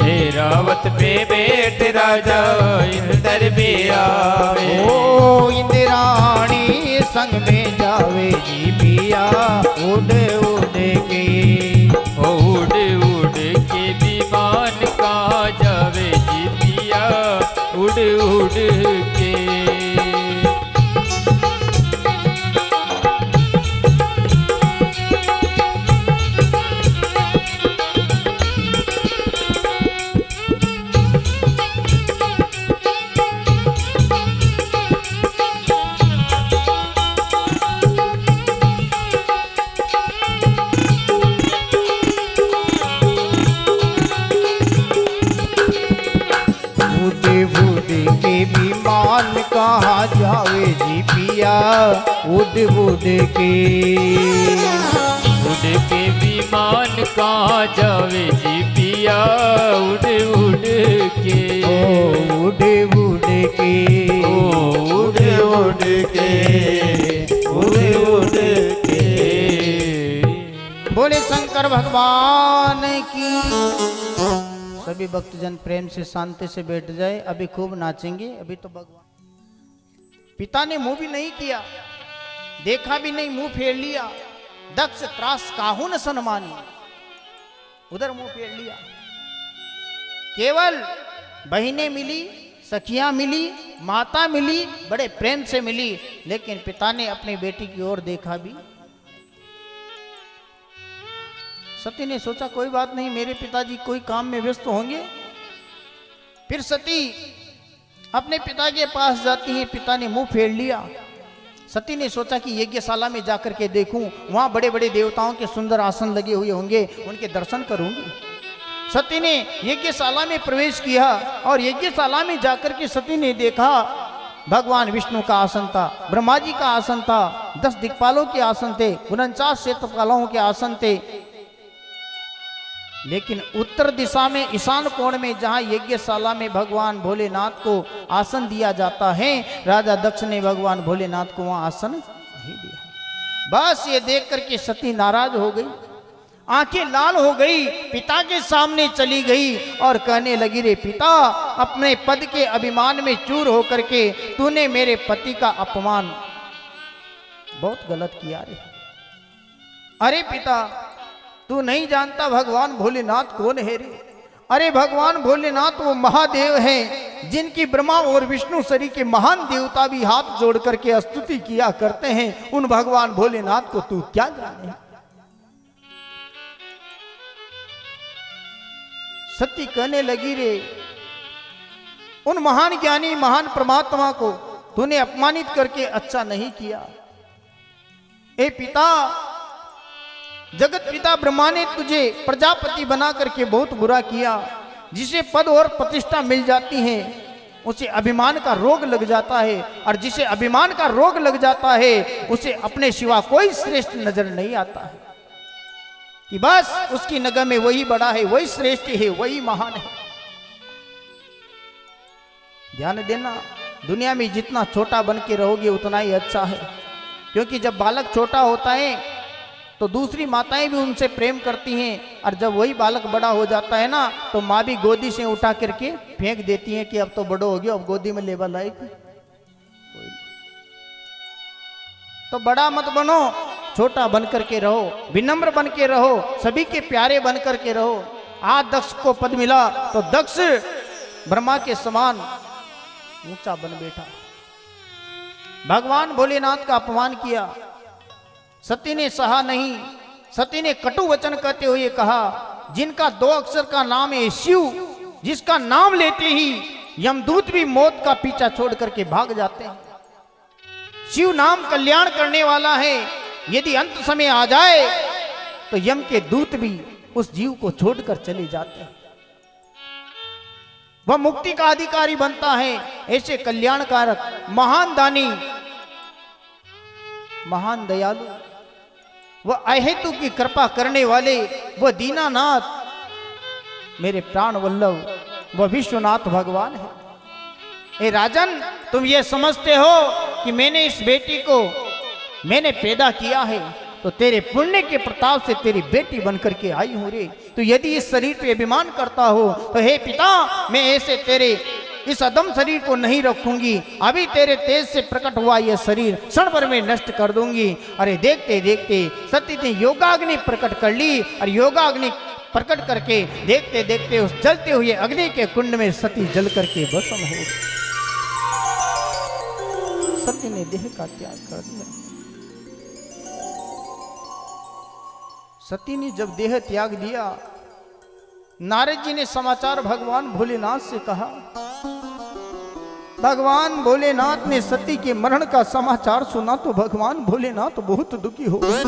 [SPEAKER 2] ऐरावत पे बेट राजा इंद्र भी आवे।
[SPEAKER 4] ओ इंद्राणी संग में जावे जी पिया उड़ उड़ के।
[SPEAKER 2] ओ उड़ उड़ के विमान कहाँ जावे जी पिया उड़ उड़ के।
[SPEAKER 4] विमान कहाँ जावे जी पिया उड़ उड़ के।
[SPEAKER 2] उड़ के विमान कहाँ जावे जी पिया उड़ उड़ के।
[SPEAKER 4] ओ उड़ उड़ के,
[SPEAKER 2] ओ उड़ उड़ के, उड़ उड़ के।
[SPEAKER 4] बोले शंकर भगवान की। सभी भक्तजन प्रेम से शांति से बैठ जाए, अभी खूब नाचेंगे। अभी तो भगवान पिता ने मुंह भी नहीं किया, देखा भी नहीं, मुंह फेर लिया। दक्ष त्रास काहू न सन्मानी, उधर मुंह फेर लिया। केवल बहिनें मिली, सखियां मिली, माता मिली, बड़े प्रेम से मिली, लेकिन पिता ने अपनी बेटी की ओर देखा भी। सती ने सोचा कोई बात नहीं, मेरे पिताजी कोई काम में व्यस्त होंगे। फिर सती अपने पिता के पास जाती है, पिता ने मुंह फेर लिया। सती ने सोचा कि यज्ञशाला में जाकर के देखूं, वहां बड़े बड़े देवताओं के सुंदर आसन लगे हुए होंगे, उनके दर्शन करूंगी। सती ने यज्ञशाला में प्रवेश किया और यज्ञशाला में जाकर के सती ने देखा भगवान विष्णु का आसन था, ब्रह्मा जी का आसन था, 10 दिक्पालों के आसन थे, 49 क्षेत्रपालों के आसन थे। लेकिन उत्तर दिशा में ईशान कोण में जहां यज्ञशाला में भगवान भोलेनाथ को आसन दिया जाता है, राजा दक्ष ने भगवान भोलेनाथ को वहां आसन नहीं दिया। बस ये देख करके सती नाराज हो गई, आंखें लाल हो गई, पिता के सामने चली गई और कहने लगी, रे पिता, अपने पद के अभिमान में चूर होकर के तूने मेरे पति का अपमान बहुत गलत किया रे। अरे पिता, तू नहीं जानता भगवान भोलेनाथ कौन है रे? अरे भगवान भोलेनाथ वो महादेव हैं जिनकी ब्रह्मा और विष्णु सरी के महान देवता भी हाथ जोड़ करके स्तुति किया करते हैं। उन भगवान भोलेनाथ को तू क्या जाने? सती कहने लगी, रे उन महान ज्ञानी महान परमात्मा को तूने अपमानित करके अच्छा नहीं किया। ए पिता, जगत पिता ब्रह्मा ने तुझे प्रजापति बना करके बहुत बुरा किया। जिसे पद और प्रतिष्ठा मिल जाती है उसे अभिमान का रोग लग जाता है, और जिसे अभिमान का रोग लग जाता है उसे अपने सिवा कोई श्रेष्ठ नजर नहीं आता है, कि बस उसकी नगर में वही बड़ा है, वही श्रेष्ठ है, वही महान है। ध्यान देना, दुनिया में जितना छोटा बन के रहोगे उतना ही अच्छा है, क्योंकि जब बालक छोटा होता है तो दूसरी माताएं भी उनसे प्रेम करती हैं, और जब वही बालक बड़ा हो जाता है ना, तो माँ भी गोदी से उठा करके फेंक देती हैं कि अब तो बड़ो हो गया, अब गोदी में लेवा लायक। तो बड़ा मत बनो, छोटा बन करके रहो, विनम्र बन के रहो, सभी के प्यारे बन करके रहो। आज दक्ष को पद मिला तो दक्ष ब्रह्मा के समान ऊंचा बन बैठा, भगवान भोलेनाथ का अपमान किया। सती ने सहा नहीं, सती ने कटु वचन कहते हुए कहा, जिनका 2 अक्षर का नाम है शिव, जिसका नाम लेते ही यमदूत भी मौत का पीछा छोड़ करके भाग जाते हैं। शिव नाम कल्याण करने वाला है, यदि अंत समय आ जाए तो यम के दूत भी उस जीव को छोड़कर चले जाते हैं, वह मुक्ति का अधिकारी बनता है। ऐसे कल्याणकारक, महान दानी, महान दयालु, वह अहेतु की कृपा करने वाले, वह दीनानाथ, मेरे प्राण वल्लभ, वह विश्वनाथ भगवान है। ए राजन, तुम ये समझते हो कि मैंने इस बेटी को मैंने पैदा किया है तो तेरे पुण्य के प्रताप से तेरी बेटी बनकर के आई हूं रे। तो यदि इस शरीर पे अभिमान करता हो तो हे पिता, मैं ऐसे तेरे इस अदम शरीर को नहीं रखूंगी। अभी तेरे तेज से प्रकट हुआ यह शरीर क्षण भर में नष्ट कर दूंगी। अरे देखते देखते सती ने योगाग्नि प्रकट कर ली और योगाग्नि प्रकट करके देखते देखते उस जलते हुए अग्नि के कुंड में सती जल करके भस्म हो। सती ने देह का त्याग कर दिया। सती ने जब देह त्याग दिया, नारद जी ने समाचार भगवान भोलेनाथ से कहा। भगवान भोलेनाथ ने सती के मरण का समाचार सुना तो भगवान भोलेनाथ बहुत दुखी हो गए।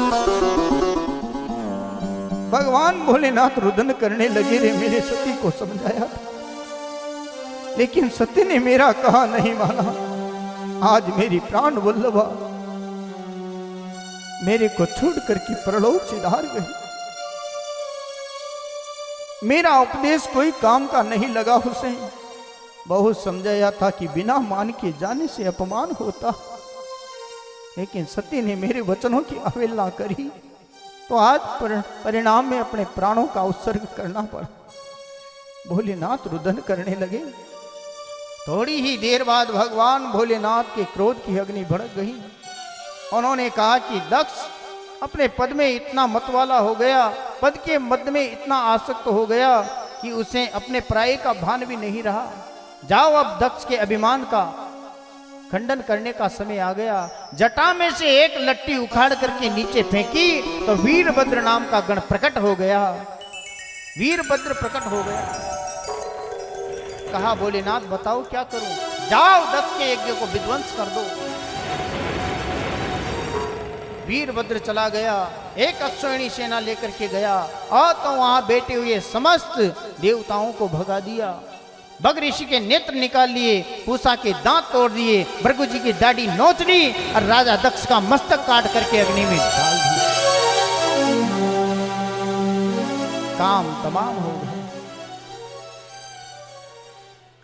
[SPEAKER 4] भगवान भोलेनाथ रुदन करने लगे। रे मेरे सती को समझाया था, लेकिन सती ने मेरा कहा नहीं माना। आज मेरी प्राण वल्लभा मेरे को छोड़ करके परलोक सिधार गई। मेरा उपदेश कोई काम का नहीं लगा हुसैन। बहुत समझाया था कि बिना मान के जाने से अपमान होता, लेकिन सती ने मेरे वचनों की अवहेलना करी तो आज परिणाम में अपने प्राणों का उत्सर्ग करना पड़ा। भोलेनाथ रुदन करने लगे। थोड़ी ही देर बाद भगवान भोलेनाथ के क्रोध की अग्नि भड़क गई। उन्होंने कहा कि दक्ष अपने पद में इतना मतवाला हो गया, पद के मद में इतना आसक्त हो गया कि उसे अपने पराये का भान भी नहीं रहा। जाओ, अब दक्ष के अभिमान का खंडन करने का समय आ गया। जटा में से एक लट्टी उखाड़ करके नीचे फेंकी तो वीरभद्र नाम का गण प्रकट हो गया। वीरभद्र प्रकट हो गया। कहा भोलेनाथ बताओ क्या करूं? जाओ, दक्ष के यज्ञ को विध्वंस कर दो। वीरभद्र चला गया, एक अक्षौहिणी सेना लेकर के गया और तो वहां बैठे हुए समस्त देवताओं को भगा दिया। बग ऋषि के नेत्र निकाल लिए, पूसा के दांत तोड़ दिए, भृगु जी की दाढ़ी नोच ली और राजा दक्ष का मस्तक काट करके अग्नि में डाल दिया। काम तमाम हो गया।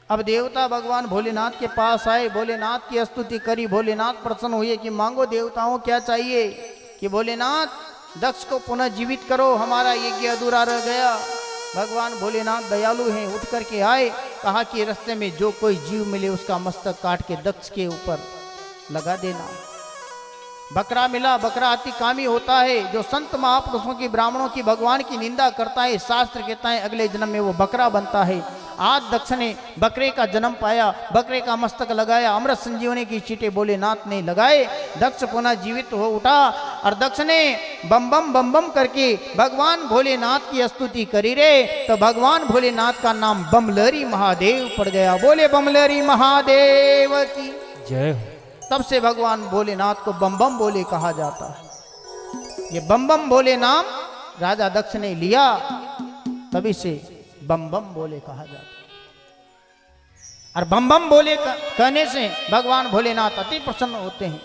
[SPEAKER 4] अब देवता भगवान भोलेनाथ के पास आए, भोलेनाथ की स्तुति करी। भोलेनाथ प्रसन्न हुए कि मांगो देवताओं क्या चाहिए। कि भोलेनाथ दक्ष को पुनः जीवित करो, हमारा यज्ञ अधूरा रह गया। भगवान भोलेनाथ दयालु हैं, उठ करके आए। कहा कि रास्ते में जो कोई जीव मिले उसका मस्तक काट के दक्ष के ऊपर लगा देना। बकरा मिला, बकरा अति कामी होता है। जो संत महापुरुषों की, ब्राह्मणों की, भगवान की निंदा करता है, शास्त्र कहता है अगले जन्म में वो बकरा बनता है। आज दक्ष ने बकरे का जन्म पाया, बकरे का मस्तक लगाया, अमृत संजीवनी की चींटे भोलेनाथ ने लगाए। दक्ष पुनः जीवित हो उठा और दक्ष ने बम बम करके भगवान भोलेनाथ की स्तुति करी रे। तो भगवान भोलेनाथ का नाम बमलहरी महादेव पड़ गया। बोले बमलहरी महादेव की
[SPEAKER 2] जय।
[SPEAKER 4] तब से भगवान भोलेनाथ को बम बम बोले कहा जाता है। ये बम बम बोले नाम राजा दक्ष ने लिया, तभी से बम बम बोले कहा जाता है। और बम बम बोले कहने से भगवान भोलेनाथ अति प्रसन्न होते हैं।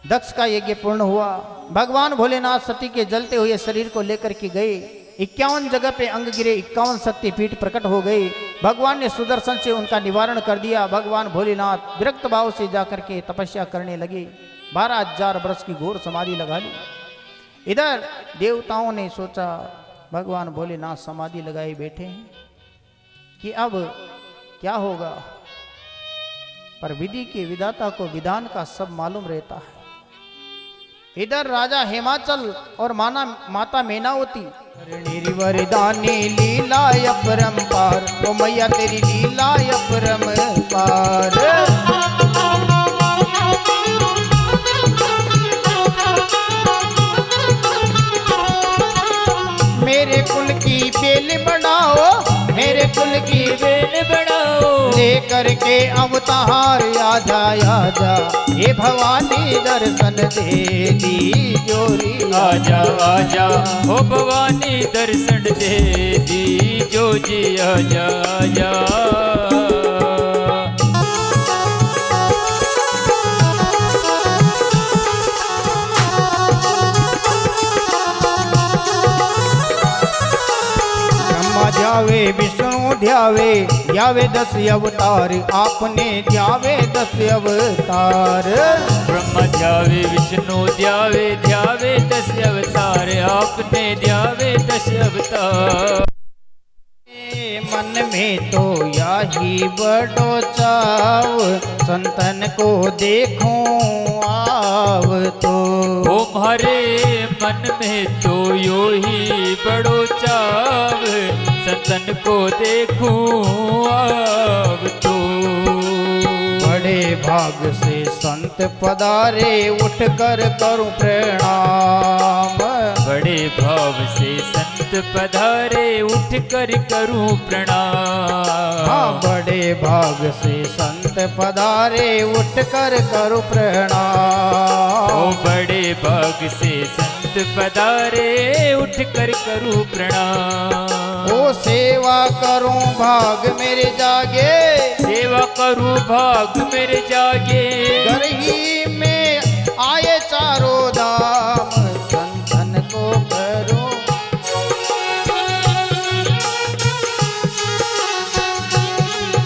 [SPEAKER 4] दक्ष का यज्ञ पूर्ण हुआ। भगवान भोलेनाथ सती के जलते हुए शरीर को लेकर के गए। 51 जगह पे अंग गिरे, 51 शक्तिपीठ प्रकट हो गए। भगवान ने सुदर्शन से उनका निवारण कर दिया। भगवान भोलेनाथ विरक्त भाव से जाकर के तपस्या करने लगे। 12,000 वर्ष की घोर समाधि लगा ली। इधर देवताओं ने सोचा भगवान भोलेनाथ समाधि लगाए बैठे हैं कि अब क्या होगा। पर विधि के विधाता को विधान का सब मालूम रहता है। इधर राजा हिमाचल और माता मैनावती वरदानी लीला अपरंपार, ओ मैया तेरी लीला अपरंपार। मेरे कुल की बेल बढ़ाओ, मेरे कुल की बेल बढ़ाओ, लेकर के अवतार आजा आजा, ये भवानी दर्शन दे दी जोरी।
[SPEAKER 2] आजा आजा ओ भवानी दर्शन दे दी जो जी आजा आजा।
[SPEAKER 4] ध्यावे विष्णु ध्यावे ध्यावे 10 अवतार आपने ध्यावे 10 अवतार
[SPEAKER 2] ब्रह्मा ध्यावे विष्णु ध्यावे ध्यावे 10 अवतार आपने ध्यावे 10 अवतार
[SPEAKER 4] मन में तो यही बड़ो चाव संतन को देखूं आव तो
[SPEAKER 2] तुम्हारे मन में तो यो ही बड़ो चाव संतन को देखूं अब तो
[SPEAKER 4] बड़े भाग से संत पधारे उठ कर करूं प्रणाम
[SPEAKER 2] बड़े भाव से संत पधारे उठ कर करूं प्रणाम
[SPEAKER 4] हाँ बड़े भाग से संत पधारे उठ कर करूं प्रणाम
[SPEAKER 2] ओ बड़े भाग से संत पधारे उठ कर करूं प्रणाम
[SPEAKER 4] ओ सेवा करूं भाग मेरे जागे
[SPEAKER 2] सेवा करूं भाग मेरे जागे
[SPEAKER 4] घर ही में आए चारों धाम संतन को करूं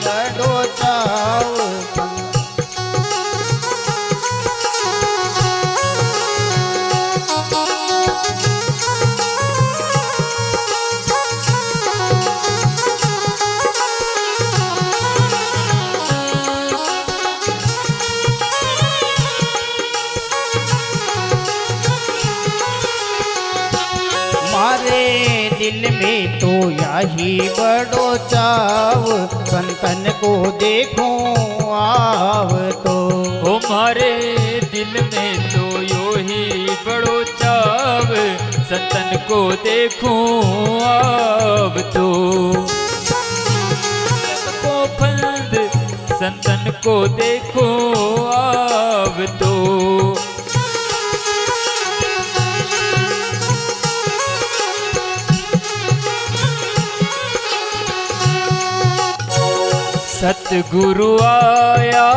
[SPEAKER 4] लडो चाव मारे दिल में तो यही बड़ो चाव संतन को देखूं आव तो
[SPEAKER 2] हमारे दिल में तो यो ही बड़ो चाव संतन को देखूं अब तो को फंद संतन को देखूं अब तो सतगुरु आया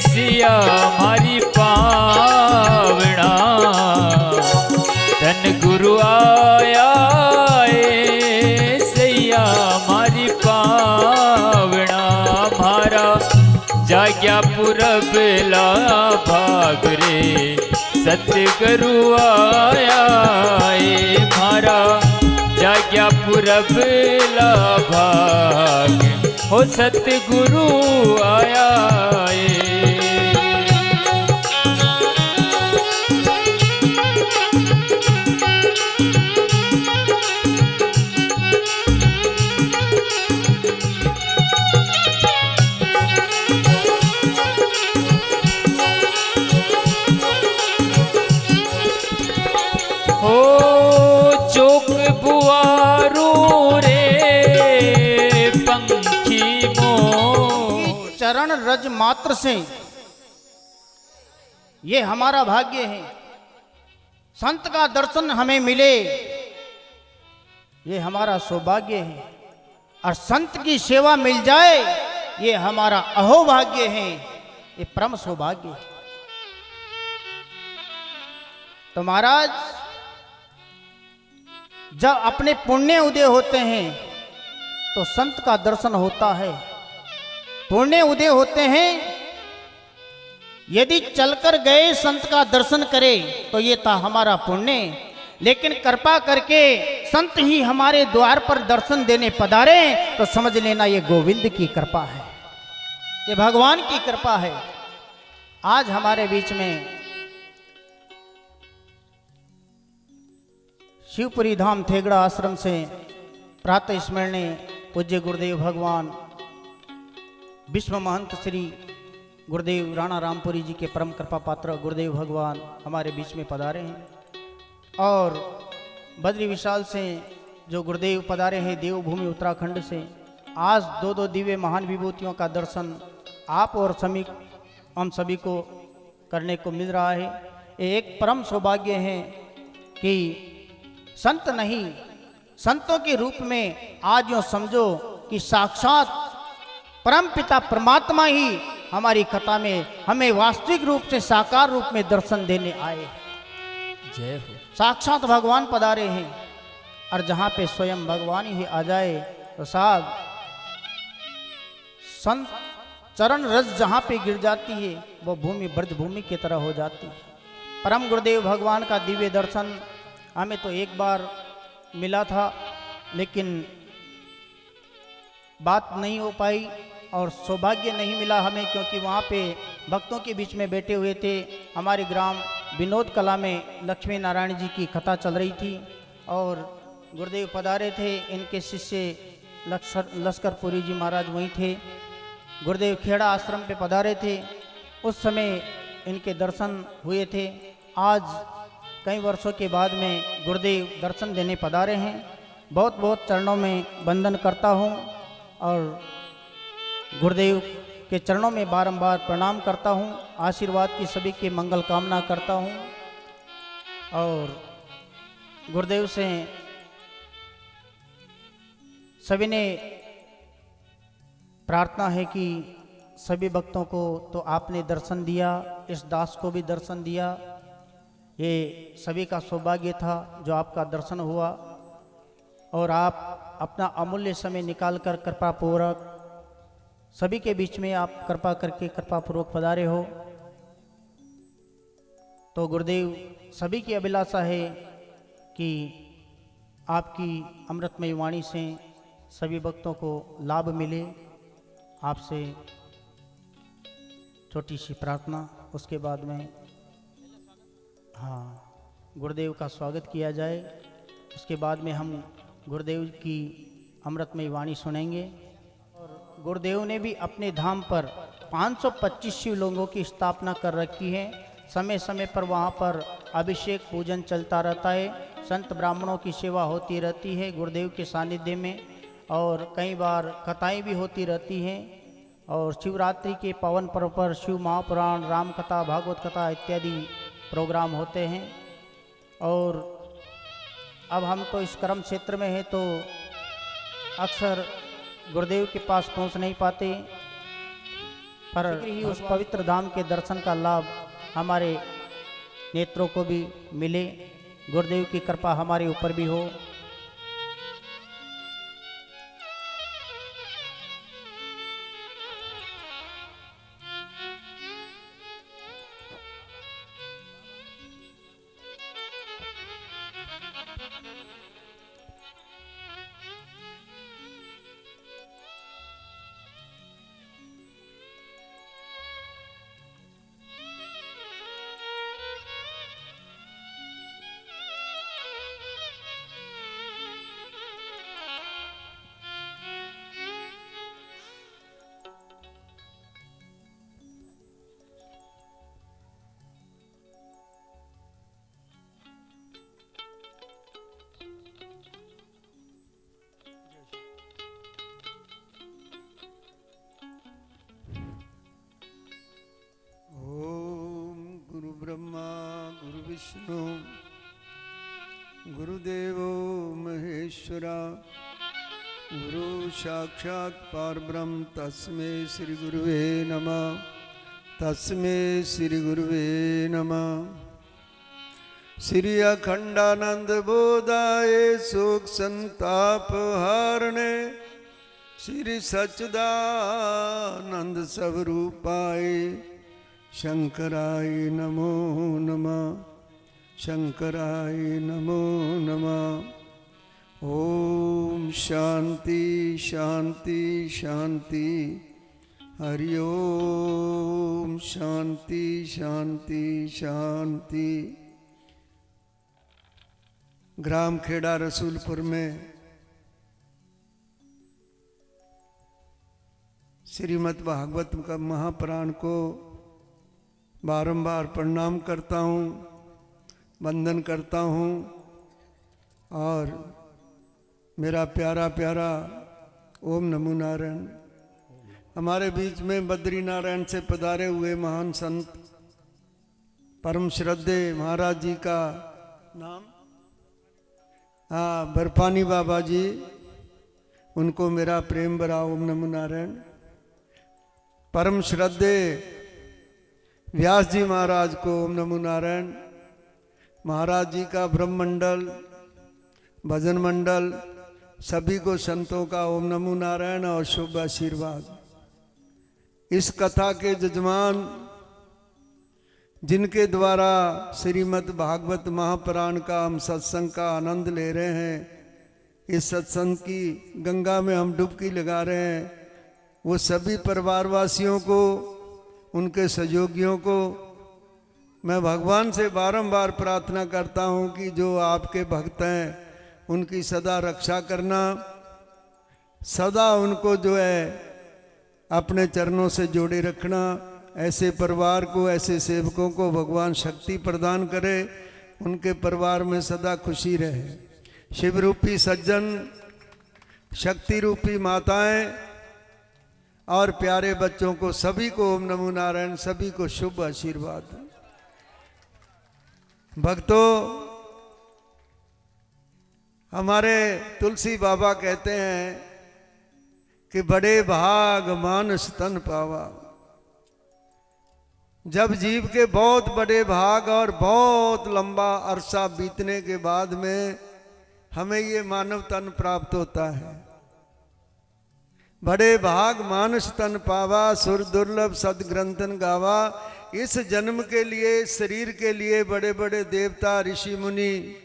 [SPEAKER 2] सिया हमारी पावना धन गुरु आया सिया हमारी पावना हमारा जाग्या पुरब ला भाग रे सतगुरु आया हमारा जाग्या पुरब ला भाग हो सतगुरु आया हो चौक बुआरू रे पंखी मोर
[SPEAKER 4] चरण रज मात्र से ये हमारा भाग्य है संत का दर्शन हमें मिले ये हमारा सौभाग्य है और संत की सेवा मिल जाए ये हमारा अहोभाग्य है ये परम सौभाग्य है तो महाराज जब अपने पुण्य उदय होते हैं तो संत का दर्शन होता है पुण्य उदय होते हैं यदि चलकर गए संत का दर्शन करे तो ये था हमारा पुण्य लेकिन कृपा करके संत ही हमारे द्वार पर दर्शन देने पधारे तो समझ लेना ये गोविंद की कृपा है ये भगवान की कृपा है आज हमारे बीच में शिवपुरी धाम थेगड़ा आश्रम से प्रातः स्मरणीय पूज्य गुरुदेव भगवान विश्व महंत श्री गुरुदेव राणा रामपुरी जी के परम कृपा पात्र गुरुदेव भगवान हमारे बीच में पधारे हैं और बद्री विशाल से जो गुरुदेव पधारे हैं देवभूमि उत्तराखंड से आज दो दिव्य महान विभूतियों का दर्शन आप और हम सभी को करने को मिल रहा है ये एक परम सौभाग्य है कि संत नहीं संतों के रूप में आज यूँ समझो कि साक्षात परम पिता परमात्मा ही हमारी कथा में हमें वास्तविक रूप से साकार रूप में दर्शन देने आए
[SPEAKER 2] जय हो
[SPEAKER 4] साक्षात भगवान पधारे हैं और जहाँ पे स्वयं भगवान ही आ जाए तो साहब संत चरण रस जहाँ पे गिर जाती है वो भूमि ब्रज भूमि की तरह हो जाती है। परम गुरुदेव भगवान का दिव्य दर्शन हमें तो एक बार मिला था, लेकिन बात नहीं हो पाई और सौभाग्य नहीं मिला हमें, क्योंकि वहाँ पे भक्तों के बीच में बैठे हुए थे। हमारे ग्राम विनोद कला में लक्ष्मी नारायण जी की कथा चल रही थी और गुरुदेव पधारे थे। इनके शिष्य लश्करपुरी जी महाराज वहीं थे। गुरुदेव खेड़ा आश्रम पे पधारे थे, उस समय इनके दर्शन हुए थे। आज कई वर्षों के बाद में गुरुदेव दर्शन देने पधारे हैं। बहुत बहुत चरणों में वंदन करता हूँ और गुरुदेव के चरणों में बारंबार प्रणाम करता हूँ। आशीर्वाद की सभी की मंगल कामना करता हूँ और गुरुदेव से सभी ने प्रार्थना है कि सभी भक्तों को तो आपने दर्शन दिया, इस दास को भी दर्शन दिया। ये सभी का सौभाग्य था जो आपका दर्शन हुआ और आप अपना अमूल्य समय निकालकर कृपापूर्वक सभी के बीच में आप कृपा करके कृपापूर्वक पधारे हो। तो गुरुदेव सभी की अभिलाषा है कि आपकी अमृतमय वाणी से सभी भक्तों को लाभ मिले। आपसे छोटी सी प्रार्थना, उसके बाद में गुरुदेव का स्वागत किया जाए। उसके बाद में हम गुरुदेव की अमृतमय वाणी सुनेंगे। और गुरुदेव ने भी अपने धाम पर 525 शिवलिंगों की स्थापना कर रखी है। समय समय पर वहाँ पर अभिषेक पूजन चलता रहता है। संत ब्राह्मणों की सेवा होती रहती है गुरुदेव के सानिध्य में और कई बार कथाएं भी होती रहती हैं। और शिवरात्रि के पावन पर्व पर शिव महापुराण, राम कथा, भागवत कथा इत्यादि प्रोग्राम होते हैं। और अब हम तो इस कर्म क्षेत्र में हैं तो अक्सर गुरुदेव के पास पहुंच नहीं पाते, पर उस पवित्र धाम के दर्शन का लाभ हमारे नेत्रों को भी मिले। गुरुदेव की कृपा हमारे ऊपर भी हो।
[SPEAKER 5] ब्रह्मा गुरु विष्णु गुरुदेवो महेश्वरा गुरु साक्षात् परब्रह्म तस्मै श्री गुरुवे नमः। तस्मै श्री गुरुवे नमः। श्री अखंडानंद बोधाय सुख संताप हारणे श्री सच्चिदानंद स्वरूपाय शंकराय नमो नमः। शंकराय नमो नमः। ओम शांति शांति शांति। हरि ओम शांति शांति शांति। ग्राम खेड़ा रसूलपुर में श्रीमद् भागवत का महापुराण को बारंबार प्रणाम करता हूँ, वंदन करता हूँ। और मेरा प्यारा प्यारा ओम नमो नारायण। हमारे बीच में बद्री नारायण से पधारे हुए महान संत परम श्रद्धे महाराज जी का नाम बर्फानी बाबा जी, उनको मेरा प्रेम भरा ओम नमो नारायण। परम श्रद्धे व्यास जी महाराज को ओम नमो नारायण। महाराज जी का ब्रह्मंडल भजन मंडल, सभी को संतों का ओम नमो नारायण और शुभ आशीर्वाद। इस कथा के जजमान जिनके द्वारा श्रीमद् भागवत महापुराण का हम सत्संग का आनंद ले रहे हैं, इस सत्संग की गंगा में हम डुबकी लगा रहे हैं, वो सभी परिवारवासियों को, उनके सहयोगियों को मैं भगवान से बारंबार प्रार्थना करता हूं कि जो आपके भक्त हैं उनकी सदा रक्षा करना, सदा उनको जो है अपने चरणों से जोड़े रखना। ऐसे परिवार को, ऐसे सेवकों को भगवान शक्ति प्रदान करे, उनके परिवार में सदा खुशी रहे। शिव रूपी सज्जन, शक्ति रूपी माताएं और प्यारे बच्चों को सभी को ओम नमो नारायण, सभी को शुभ आशीर्वाद। भक्तों, हमारे तुलसी बाबा कहते हैं कि बड़े भाग मानस तन पावा। जब जीव के बहुत बड़े भाग और बहुत लंबा अरसा बीतने के बाद में हमें ये मानव तन प्राप्त होता है। बड़े भाग मानस तन पावा, सुर दुर्लभ सदग्रंथन गावा। इस जन्म के लिए, शरीर के लिए बड़े बड़े देवता, ऋषि मुनि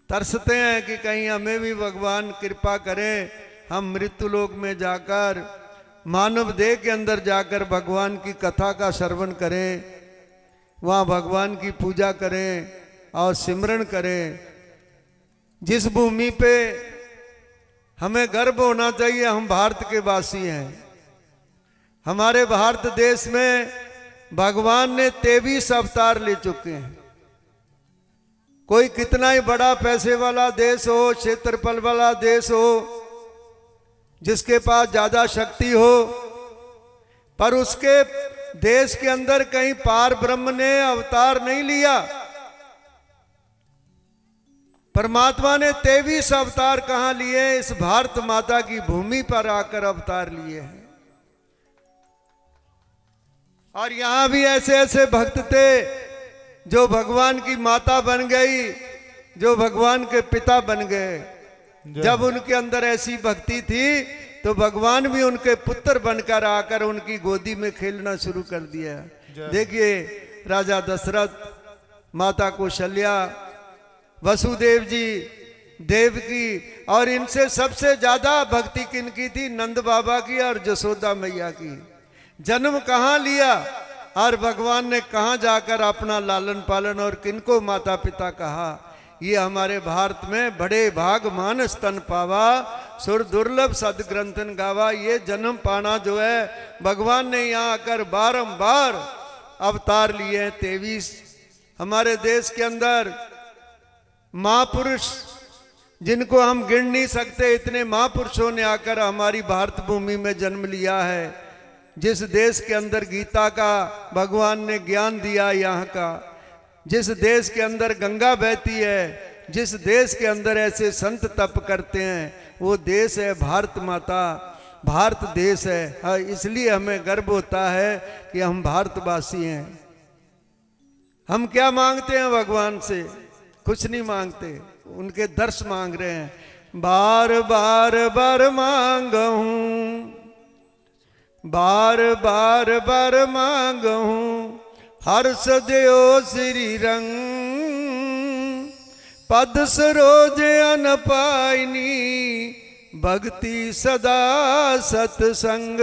[SPEAKER 5] तरसते हैं कि कहीं हमें भी भगवान कृपा करें, हम मृत्यु लोक में जाकर, मानव देह के अंदर जाकर भगवान की कथा का श्रवण करें, वहाँ भगवान की पूजा करें और सिमरन करें। जिस भूमि पे हमें गर्व होना चाहिए, हम भारत के वासी हैं। हमारे भारत देश में भगवान ने 23 अवतार ले चुके हैं। कोई कितना ही बड़ा पैसे वाला देश हो, क्षेत्रफल वाला देश हो, जिसके पास ज्यादा शक्ति हो, पर उसके देश के अंदर कहीं पार ब्रह्म ने अवतार नहीं लिया। परमात्मा ने 23 अवतार कहां लिए? इस भारत माता की भूमि पर आकर अवतार लिए हैं। और यहां भी ऐसे ऐसे भक्त थे जो भगवान की माता बन गई, जो भगवान के पिता बन गए। जब उनके अंदर ऐसी भक्ति थी तो भगवान भी उनके पुत्र बनकर आकर उनकी गोदी में खेलना शुरू कर दिया। देखिए, राजा दशरथ, माता कौशल्या, वसुदेव जी, देवकी, और इनसे सबसे ज्यादा भक्ति किनकी थी? नंद बाबा की और जसोदा मैया की। जन्म कहाँ लिया और भगवान ने कहाँ जाकर अपना लालन पालन और किनको माता पिता कहा? ये हमारे भारत में बड़े भाग मानस तन पावा, सुर दुर्लभ सदग्रंथन गावा। ये जन्म पाना जो है, भगवान ने यहाँ आकर बारंबार अवतार लिए हैं। 23 हमारे देश के अंदर महापुरुष जिनको हम गिन नहीं सकते, इतने महापुरुषों ने आकर हमारी भारत भूमि में जन्म लिया है। जिस देश के अंदर गीता का भगवान ने ज्ञान दिया, यहाँ का, जिस देश के अंदर गंगा बहती है, जिस देश के अंदर ऐसे संत तप करते हैं, वो देश है भारत माता, भारत देश है। हाँ, इसलिए हमें गर्व होता है कि हम भारतवासी हैं। हम क्या मांगते हैं भगवान से? कुछ नहीं मांगते, उनके दर्श मांग रहे हैं। बार बार बर मांगहूं, बार बार बर मांगहूं, हर्ष देओ श्री रंग, पद सरोज अन पाइनी, भक्ति सदा सत्संग।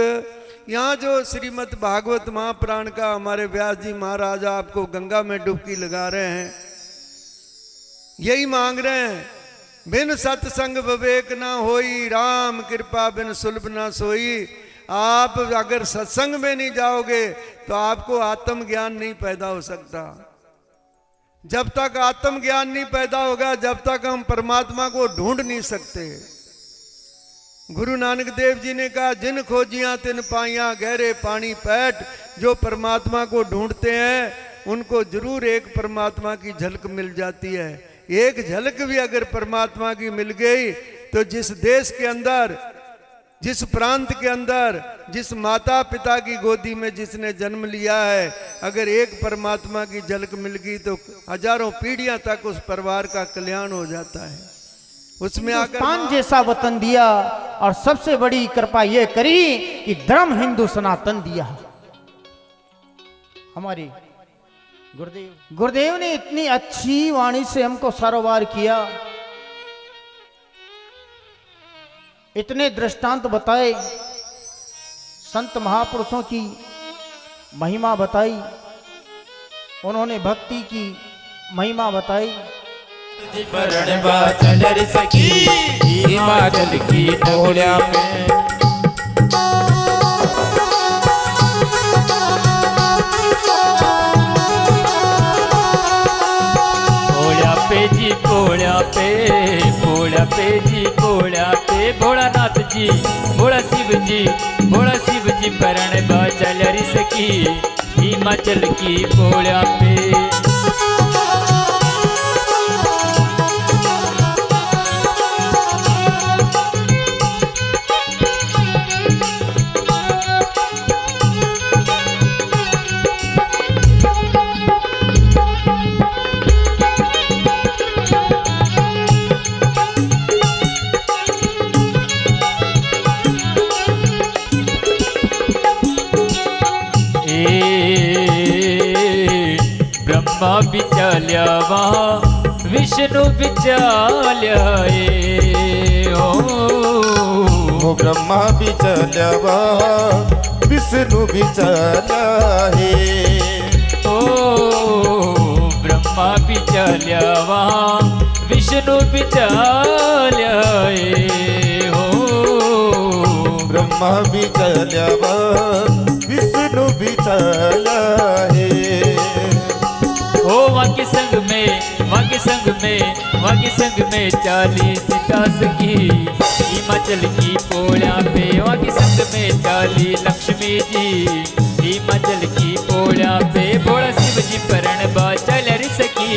[SPEAKER 5] यहाँ जो श्रीमद् भागवत महापुराण का हमारे व्यास जी महाराज आपको गंगा में डुबकी लगा रहे हैं, यही मांग रहे हैं। बिन सत्संग विवेक ना होई, राम कृपा बिन सुलभ ना सोई। आप अगर सत्संग में नहीं जाओगे तो आपको आत्मज्ञान नहीं पैदा हो सकता। जब तक आत्मज्ञान नहीं पैदा होगा, जब तक हम परमात्मा को ढूंढ नहीं सकते। गुरु नानक देव जी ने कहा, जिन खोजियां तिन पाइयां, गहरे पानी पैठ। जो परमात्मा को ढूंढते हैं उनको जरूर एक परमात्मा की झलक मिल जाती है। एक झलक भी अगर परमात्मा की मिल गई तो जिस देश के अंदर, जिस प्रांत के अंदर, जिस माता पिता की गोदी में जिसने जन्म लिया है, अगर एक परमात्मा की झलक मिल गई तो हजारों पीढ़ियां तक उस परिवार का कल्याण हो जाता है। उसमें आकर
[SPEAKER 4] हिंदुस्तान जैसा वतन दिया और सबसे बड़ी कृपा ये करी कि धर्म हिंदू सनातन दिया। हमारे गुरुदेव ने इतनी अच्छी वाणी से हमको सरोवार किया, इतने दृष्टांत बताए, संत महापुरुषों की महिमा बताई, उन्होंने भक्ति की महिमा बताई।
[SPEAKER 2] परण बाचल सखी हिमाचल की डोलिया में, पोड़ा पे जी पोड़ा पे जी पोड़ा पे भोलानाथ जी भोला शिव जी परण बाचल सखी हिमाचल की पोड़ा पे। ब्रह्मा बिचाल्या वहाँ विष्णु बिचाल्या
[SPEAKER 1] ओ ब्रह्मा बिचाल्या वहाँ विष्णु बिचाल्या है।
[SPEAKER 2] ओ ब्रह्मा बिचाल्या वहाँ विष्णु बिचाल्या हो
[SPEAKER 1] ब्रह्मा बिचाल्या वहाँ विष्णु बिचाल्या है।
[SPEAKER 2] वाके संग में 40 दास की हिमाचल की पोड़ा पे, वाके संग में 40 लक्ष्मी जी हिमाचल की पोड़ा पे, भोला शिव जी परण बाचल सकी।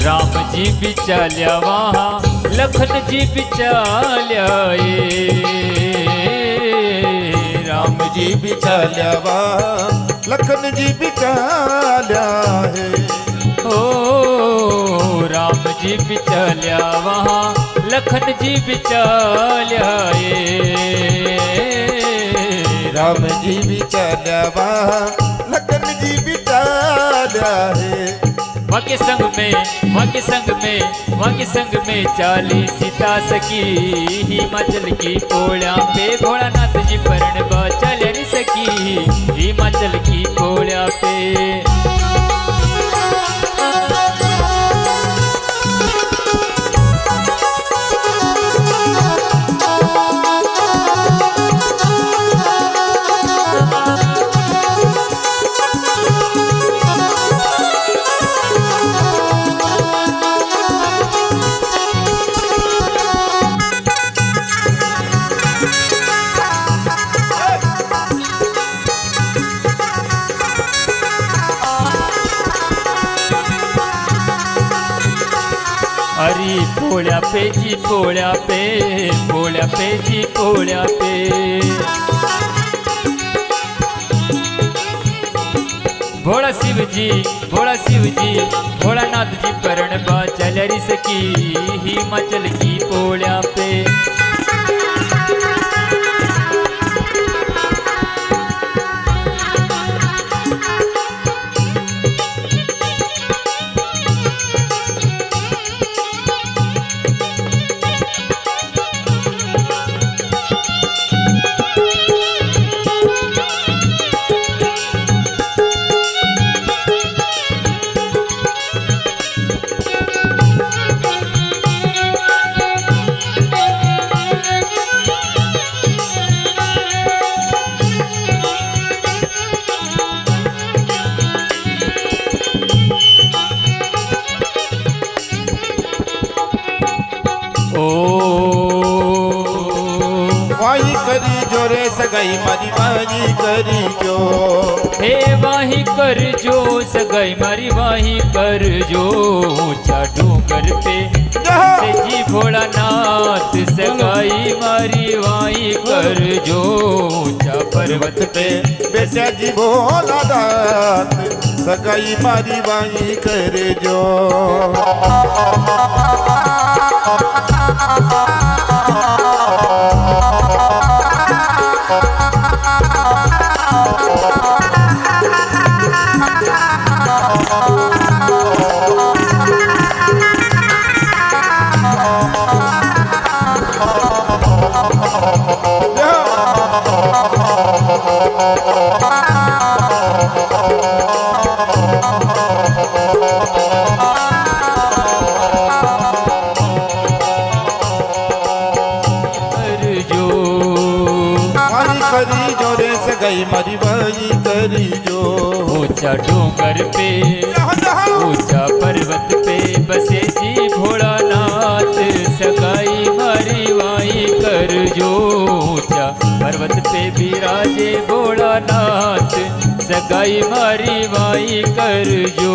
[SPEAKER 2] राम जी बिचाल्या वहाँ लखन जी बिचाल्या
[SPEAKER 1] राम जी बिचाल्या वहाँ लखन जी बिचाल्या है।
[SPEAKER 2] ओ राम जी बिचाल्या वहाँ लखन जी बिचाल्या
[SPEAKER 1] राम जी बिचाल्या वहाँ लखन जी बिचाल्या है।
[SPEAKER 2] वाके संग में 40 दास की हिमाचल की पोड़ा पे, भोलानाथ जी परण बाचल सकी हिमाचल की पोड़ा पे। हरी पोड़ा पे जी पोड़ा पे जी पोड़ा पे, भोला शिव जी भोलानाथ जी परण बाचल सकी हिमाचल की पोड़ा पे।
[SPEAKER 1] वाही करी जो रे सगाई मारी वाही करी जो,
[SPEAKER 2] हे वाही कर जो सगाई मारी वाही कर जो, डूंगर पे से जी भोलानाथ सगाई मारी वाही कर जो।
[SPEAKER 1] पर्वत पे बेचा जी भोला दात सगाई मारी बाई कर जो गई मरी बाई करी जो
[SPEAKER 2] ऊंचा डोंगर पे ऊंचा पर्वत पे बसे जी भोलानाथ सगाई मारी वाई कर जो ऊंचा पर्वत पे विराजे भोलानाथ सगाई मारी वाई कर जो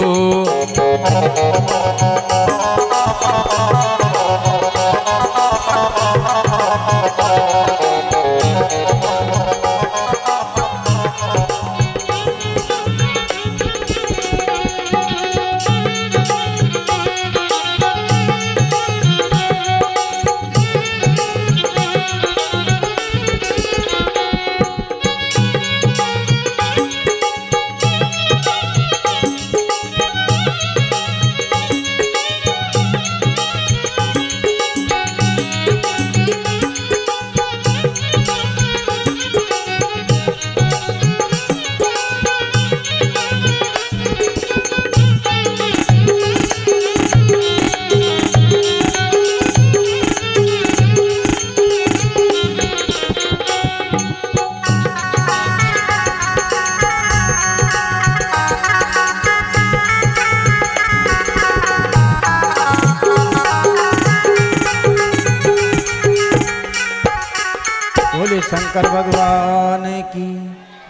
[SPEAKER 4] शंकर भगवान की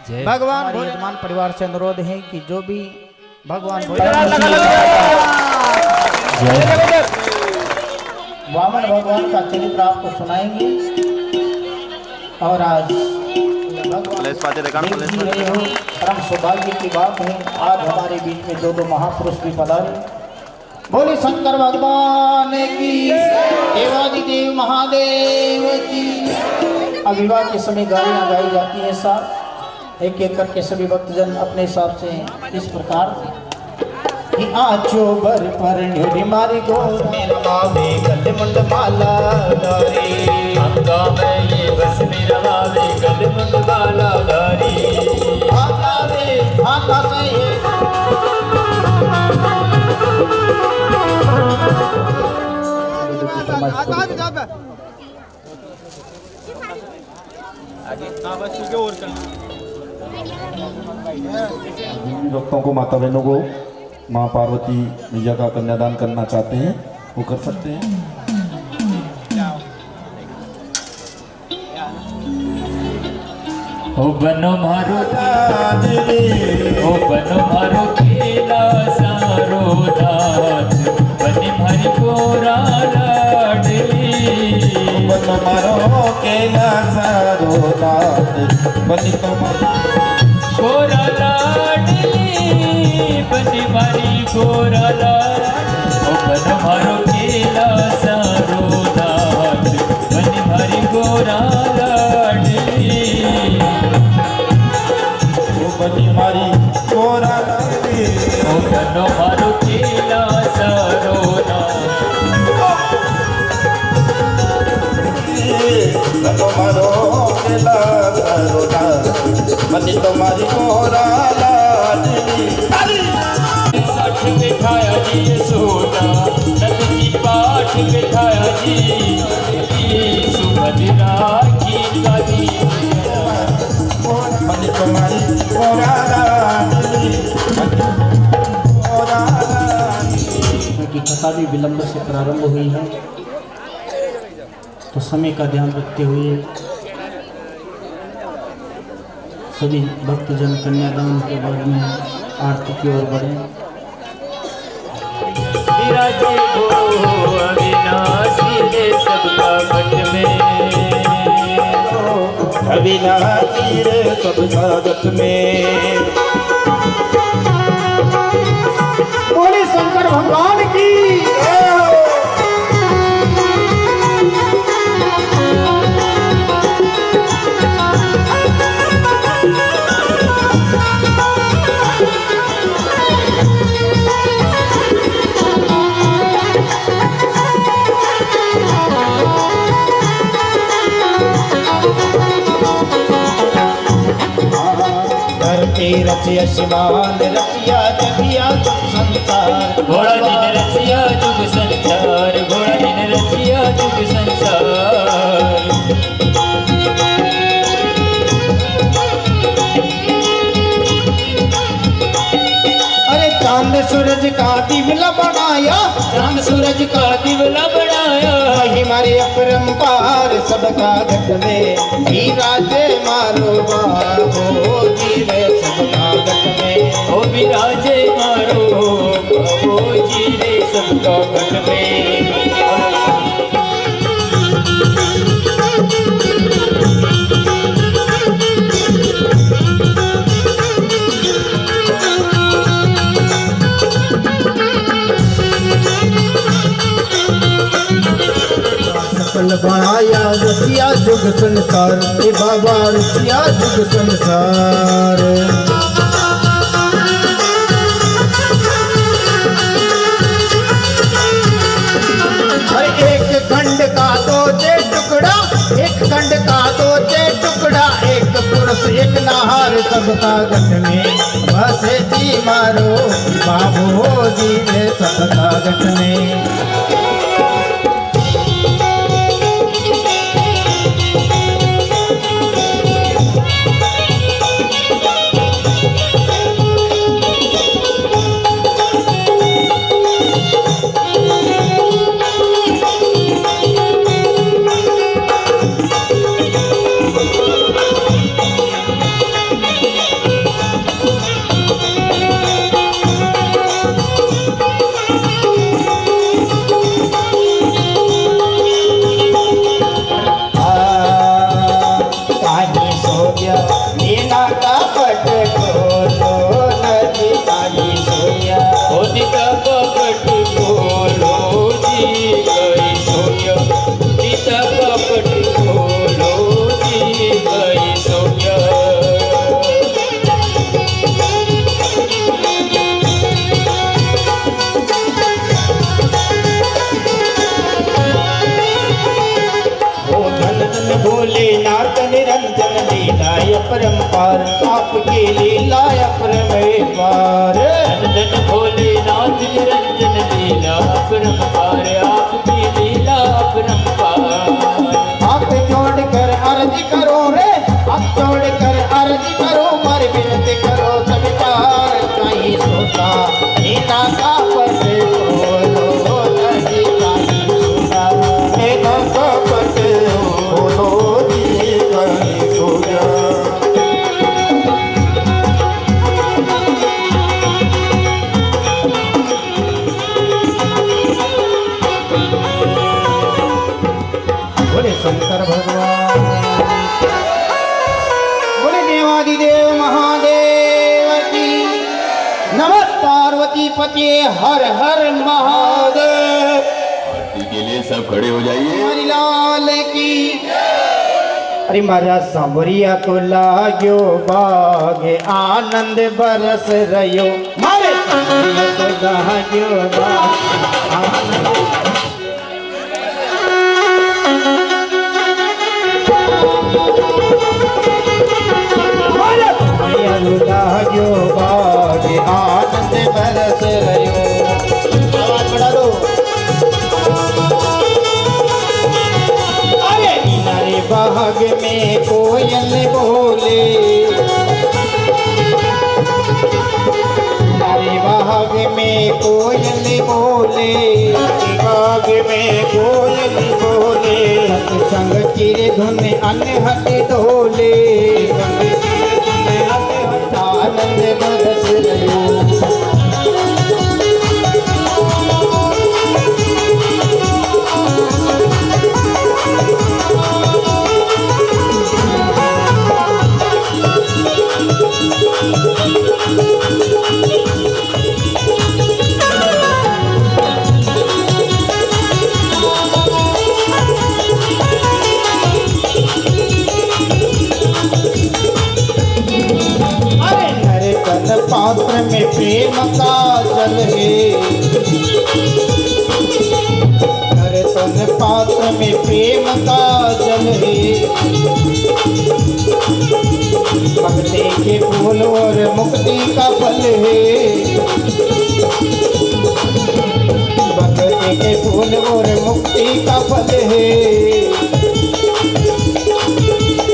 [SPEAKER 2] जय।
[SPEAKER 4] भगवान भोलेनाथ परिवार से अनुरोध है कि जो भी भगवान वामन भगवान का चरित्र आपको सुनाएंगे और आज परम सौभाग्य की बात है आज हमारे बीच में दो महापुरुष भी पधारे। बोले शंकर भगवान की देवादिदेव महादेव की। अब विवाह के समय गालियाँ गाई जाती हैं साथ एक एक करके सभी भक्तजन अपने हिसाब से इस प्रकार कि आँचो बर पर न्यूरी मारी गो गले मुंड माला धारी अंगा में ये बस मेरा मावे गले मुंड माला धारी आता रे आता से ये
[SPEAKER 1] भक्तों को माता बहनों को माँ पार्वती मैया का कन्यादान करना चाहते हैं वो कर सकते हैं।
[SPEAKER 2] ओ बनो मारो ओ बनो मारो केला सारो दात बनी मारी गोरा लाडली
[SPEAKER 1] बनो मारो केला सारो दात बनी
[SPEAKER 2] गोरा लाडली बनी मारी गोरा लाड ओ बनो मारो केला सारो दात बनी मारी गोरा लाडली
[SPEAKER 1] बनी मारी गोरा लाडली
[SPEAKER 2] ओ बनो मारो केला सारो
[SPEAKER 1] बनो मारो केला सारो दात बनी तुम्हारी गोरा लाडली।
[SPEAKER 2] साठ बिठाया जी सोना नद की पाठ बिठाया जी सुभद्रा की काली
[SPEAKER 1] बनी तुम्हारी गोरा लाडली गोरा लाडली।
[SPEAKER 4] की कथा भी विलंब से प्रारंभ हुई है तो समय का ध्यान रखते हुए सभी भक्तजन कन्यादान के बाद में आरती की ओर बढ़े।
[SPEAKER 2] विराजे हो अविनाशी दे सबका पट में
[SPEAKER 6] अविनाशी रे सब जगत में।
[SPEAKER 4] बोले शंकर भगवान की।
[SPEAKER 6] रचिया शिवान रचिया जगिया सब संसार।
[SPEAKER 2] घोड़ा दिन रचिया जुग संसार, घोड़ा दिन रचिया जुग संसार।
[SPEAKER 4] अरे चांद सूरज का दिवला बनाया,
[SPEAKER 2] चांद सूरज का दिवला बनाया।
[SPEAKER 4] हमारे अपरंपार सबका घट में विराजे मारो बाबो जी रे सबका घट में।
[SPEAKER 2] ओ विराजे मारो बाबो जी रे सबका घट में।
[SPEAKER 6] सकल बनाया रचिया जुग संसार, ए बाबा रचिया जुग संसार।
[SPEAKER 4] अरे एक खंड का दो जे टुकड़ा, एक खंड का दो जे टुकड़ा, एक पुरुष एक नाहार सबका घट में बसे जी मारो बाबू जी रे सबका घट में।
[SPEAKER 6] भोलेनाथ निरंजन लीला अपरंपार, आपकी लीला अपरंपार।
[SPEAKER 2] धन भोलेनाथ निरंजन लीला अपरंपार, आपकी लीला अपरंपार।
[SPEAKER 4] हाथ जोड़ कर अर्ज करो रे, हाथ जोड़ कर अर्ज करो, मर विनती करो स्वीकार। कहीं सोता नीना का पट बोलो नहीं, कहीं सोता नीना का पट बोलो जी कहीं सोया। बोले शंकर भगवान, बोले देवादिदेव महादेव की। नमः पार्वती पति हर हर महादेव।
[SPEAKER 7] आरती के लिए सब खड़े हो जाइए।
[SPEAKER 4] हरि लाल की। अरे मारा सांवरिया तो लाग्यो बागे आनंद बरस रयो, मारे सांवरिया तो लाग्यो बागे आनंद। लाग्यो बागे आनंद बरस रयो। आवाज बढ़ा दो। अरे किनारे बाग में कोयल बोले, किनारे बाग में कोयल बोले, बाग में कोयल बोले। संग चिरे धुन अनहट डोले, आनंद बरस रयो। हर पात्र में प्रेम का जल है। भक्ति के फूल और मुक्ति का फल है। भक्ति के फूल और मुक्ति का फल है।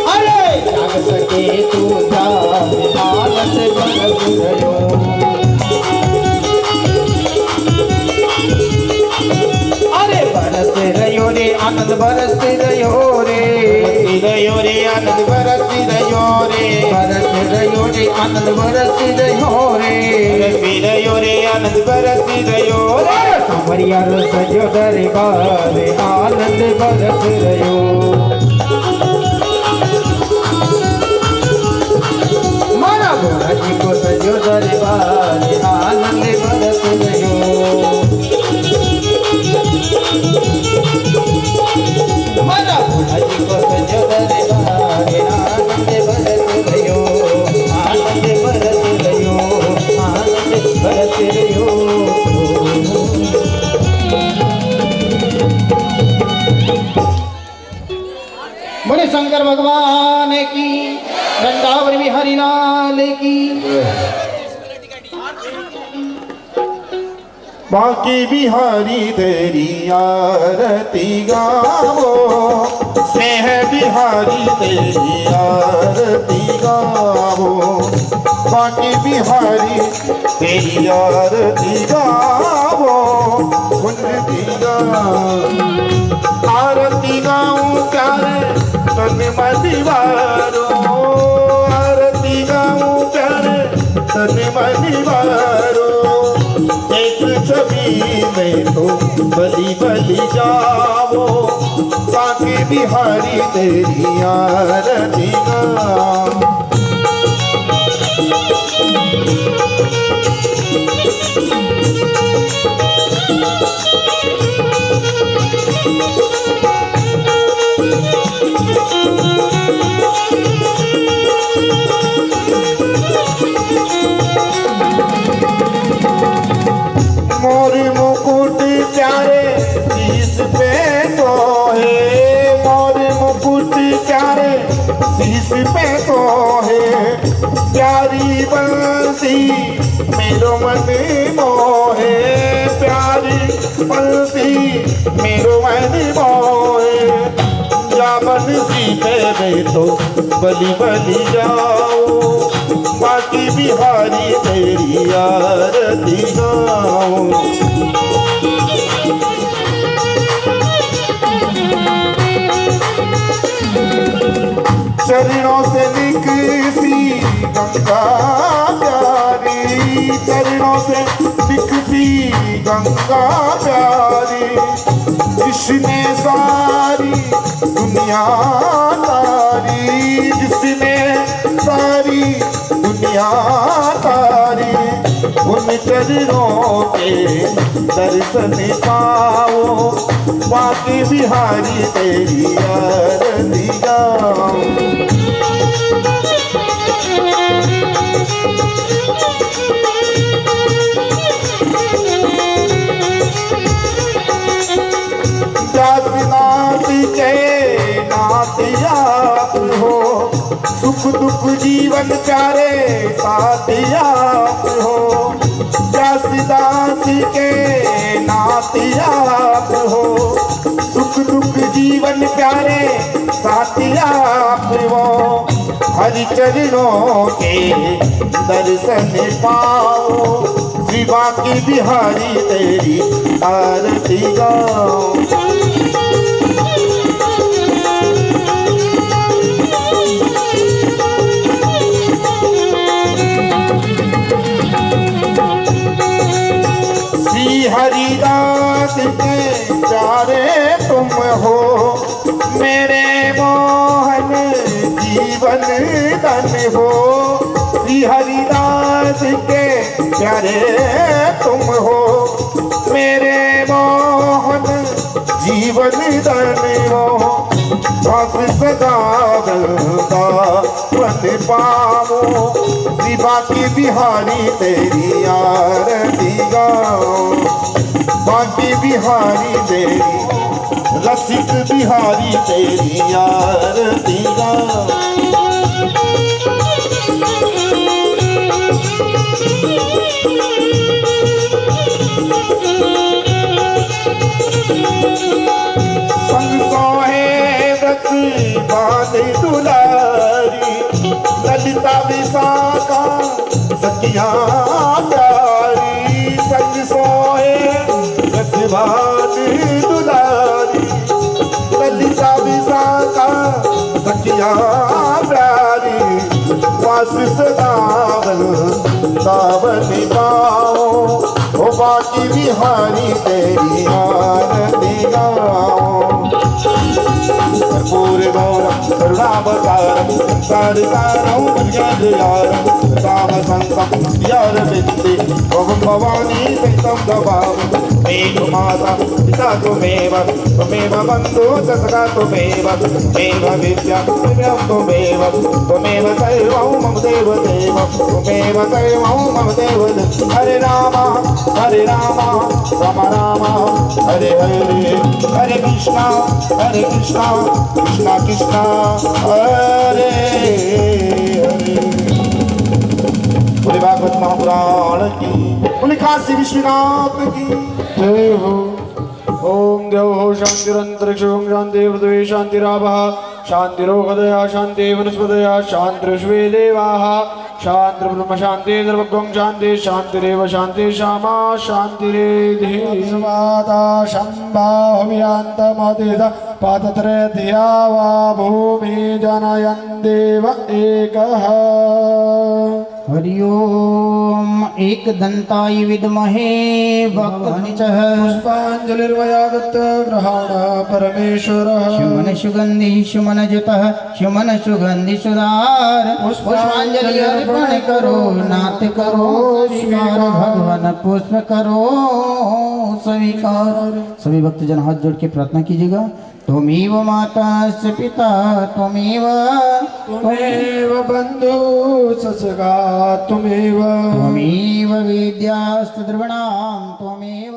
[SPEAKER 4] अरे जाग सके तू जाग आनंद बरस रहो। बरस रहो रे आनंद बरस रहो रे। रहो रे आनंद बरस रहो रे। बरस रहो रे आनंद बरस रहो रे। रहो रे आनंद बरस रहो रे। समरिया सजो दरबार आनंद बरस रहो। मारा भोला जी को सजो दरबार आनंद बरस रहो। मारा भोला जी को सजो दरबार आनंद बरस रहो। आनंद बरस रहो। आनंद बरस रहो। बड़े शंकर भगवान की वृंदावन बिहारी लाल की।
[SPEAKER 1] बाकी बिहारी तेरी आरती गावो। स्नेह बिहारी तेरी आरती गावो। बाकी बिहारी तेरी आरती गावो। गुंजती आरती गाऊं प्यारे तन मदिवारो। आरती गाऊं प्यारे तन मदिवारो। एक छवि में तो बलि बलि जाओ। बाकी बिहारी तेरी आरती गाओ। मोर मुकुट प्यारे शीश पे सोहे। मोर मुकुट प्यारे शीश पे सोहे। प्यारी बंसी मेरो मन मोहे। प्यारी बंसी मेरो मन मोहे। जा बंसी पे बैठो बलि बलि जाओ। बाकी बिहारी तेरी आरती गाओ। चरणों से निकसी गंगा प्यारी। चरणों से निकसी गंगा प्यारी। जिसने सारी दुनिया तारी। जिसने सारी दुनिया तारी। उन चरणों के दर्शन पाओ। बाकी बिहारी तेरी आरती गाओ। नाथ के नाथ आप हो। सुख दुख जीवन प्यारे साथ आप हो। दास के नाथ आप हो। सुख दुख जीवन प्यारे साथ आप हो। हरि चरणों के दर्शन पाओ। श्री बाकी बिहारी तेरी आरती गाओ। हरिदास के प्यारे तुम हो। मेरे मोहन जीवन धन हो। श्री हरिदास के प्यारे तुम हो। मेरे मोहन जीवन धन हो। बस सदा पावन पावो श्री बाकी बिहारी तेरी आरती गाओ बाकी बिहारी तेरी रसिक बिहारी तेरी आरती गाओ संग सोहे व्रत बांधे दुलारी ललिता विशाखा सखिया प्यारी संग सोहे व्रत बांधे दुलारी ललिता विशाखा सखिया प्यारी वास सदावन सावन पाओ ओ बाकी बिहारी तेरी आरती गाओ कर्पूर गौरम करुणावतारम संसारसारम भुजगेन्द्रहारम राम संतं यार विद्ये ओम भवानी सहितं गवाम मेघ माता पिता त्वमेव बन्धु च सखा त्वमेव त्वमेव विद्या त्वमेव त्वमेव सर्वं मम देवदेव त्वमेव सर्वं मम देवदेव हरे राम राम राम हरे हरे हरे कृष्णा कृष्णा कृष्णा हरे हरे बोले भागवत महापुराण की बोले काशी विश्वनाथ की
[SPEAKER 3] जय हो। ओम देव हो शांतिरंतरिक्षं शांति पृथ्वी शांतिरापः शांतिरोगदया शांति वनस्पतयः शांतिर्विश्वे देवाः शांति ब्रह्म शांति सर्वगं शांति शांतिरेव शांति श्यामा शांतिरेधि माता शम्भाहव्यान्तमतिद पातत्रे धिया वा भूमि जनयन् देव एकः
[SPEAKER 4] हरि ओम एकदन्ताय विद्महे वक्रतुण्डाय
[SPEAKER 3] पुष्पाञ्जलिर्मया दत्त ग्रहाण परमेश्वरः
[SPEAKER 4] शुमन सुगंधि सुमन जुतः सुमन सुगंधि सुधार पुष्पांजलि अर्पण करो नाथ करो स्वीकार भगवान पुष्प करो स्वीकार। सभी भक्तजन हाथ जोड़ के प्रार्थना कीजिएगा। त्वमेव माता च पिता त्वमेव
[SPEAKER 3] बन्धु ससगा त्वमेव
[SPEAKER 4] विद्यास्तु द्रविणां त्वमेव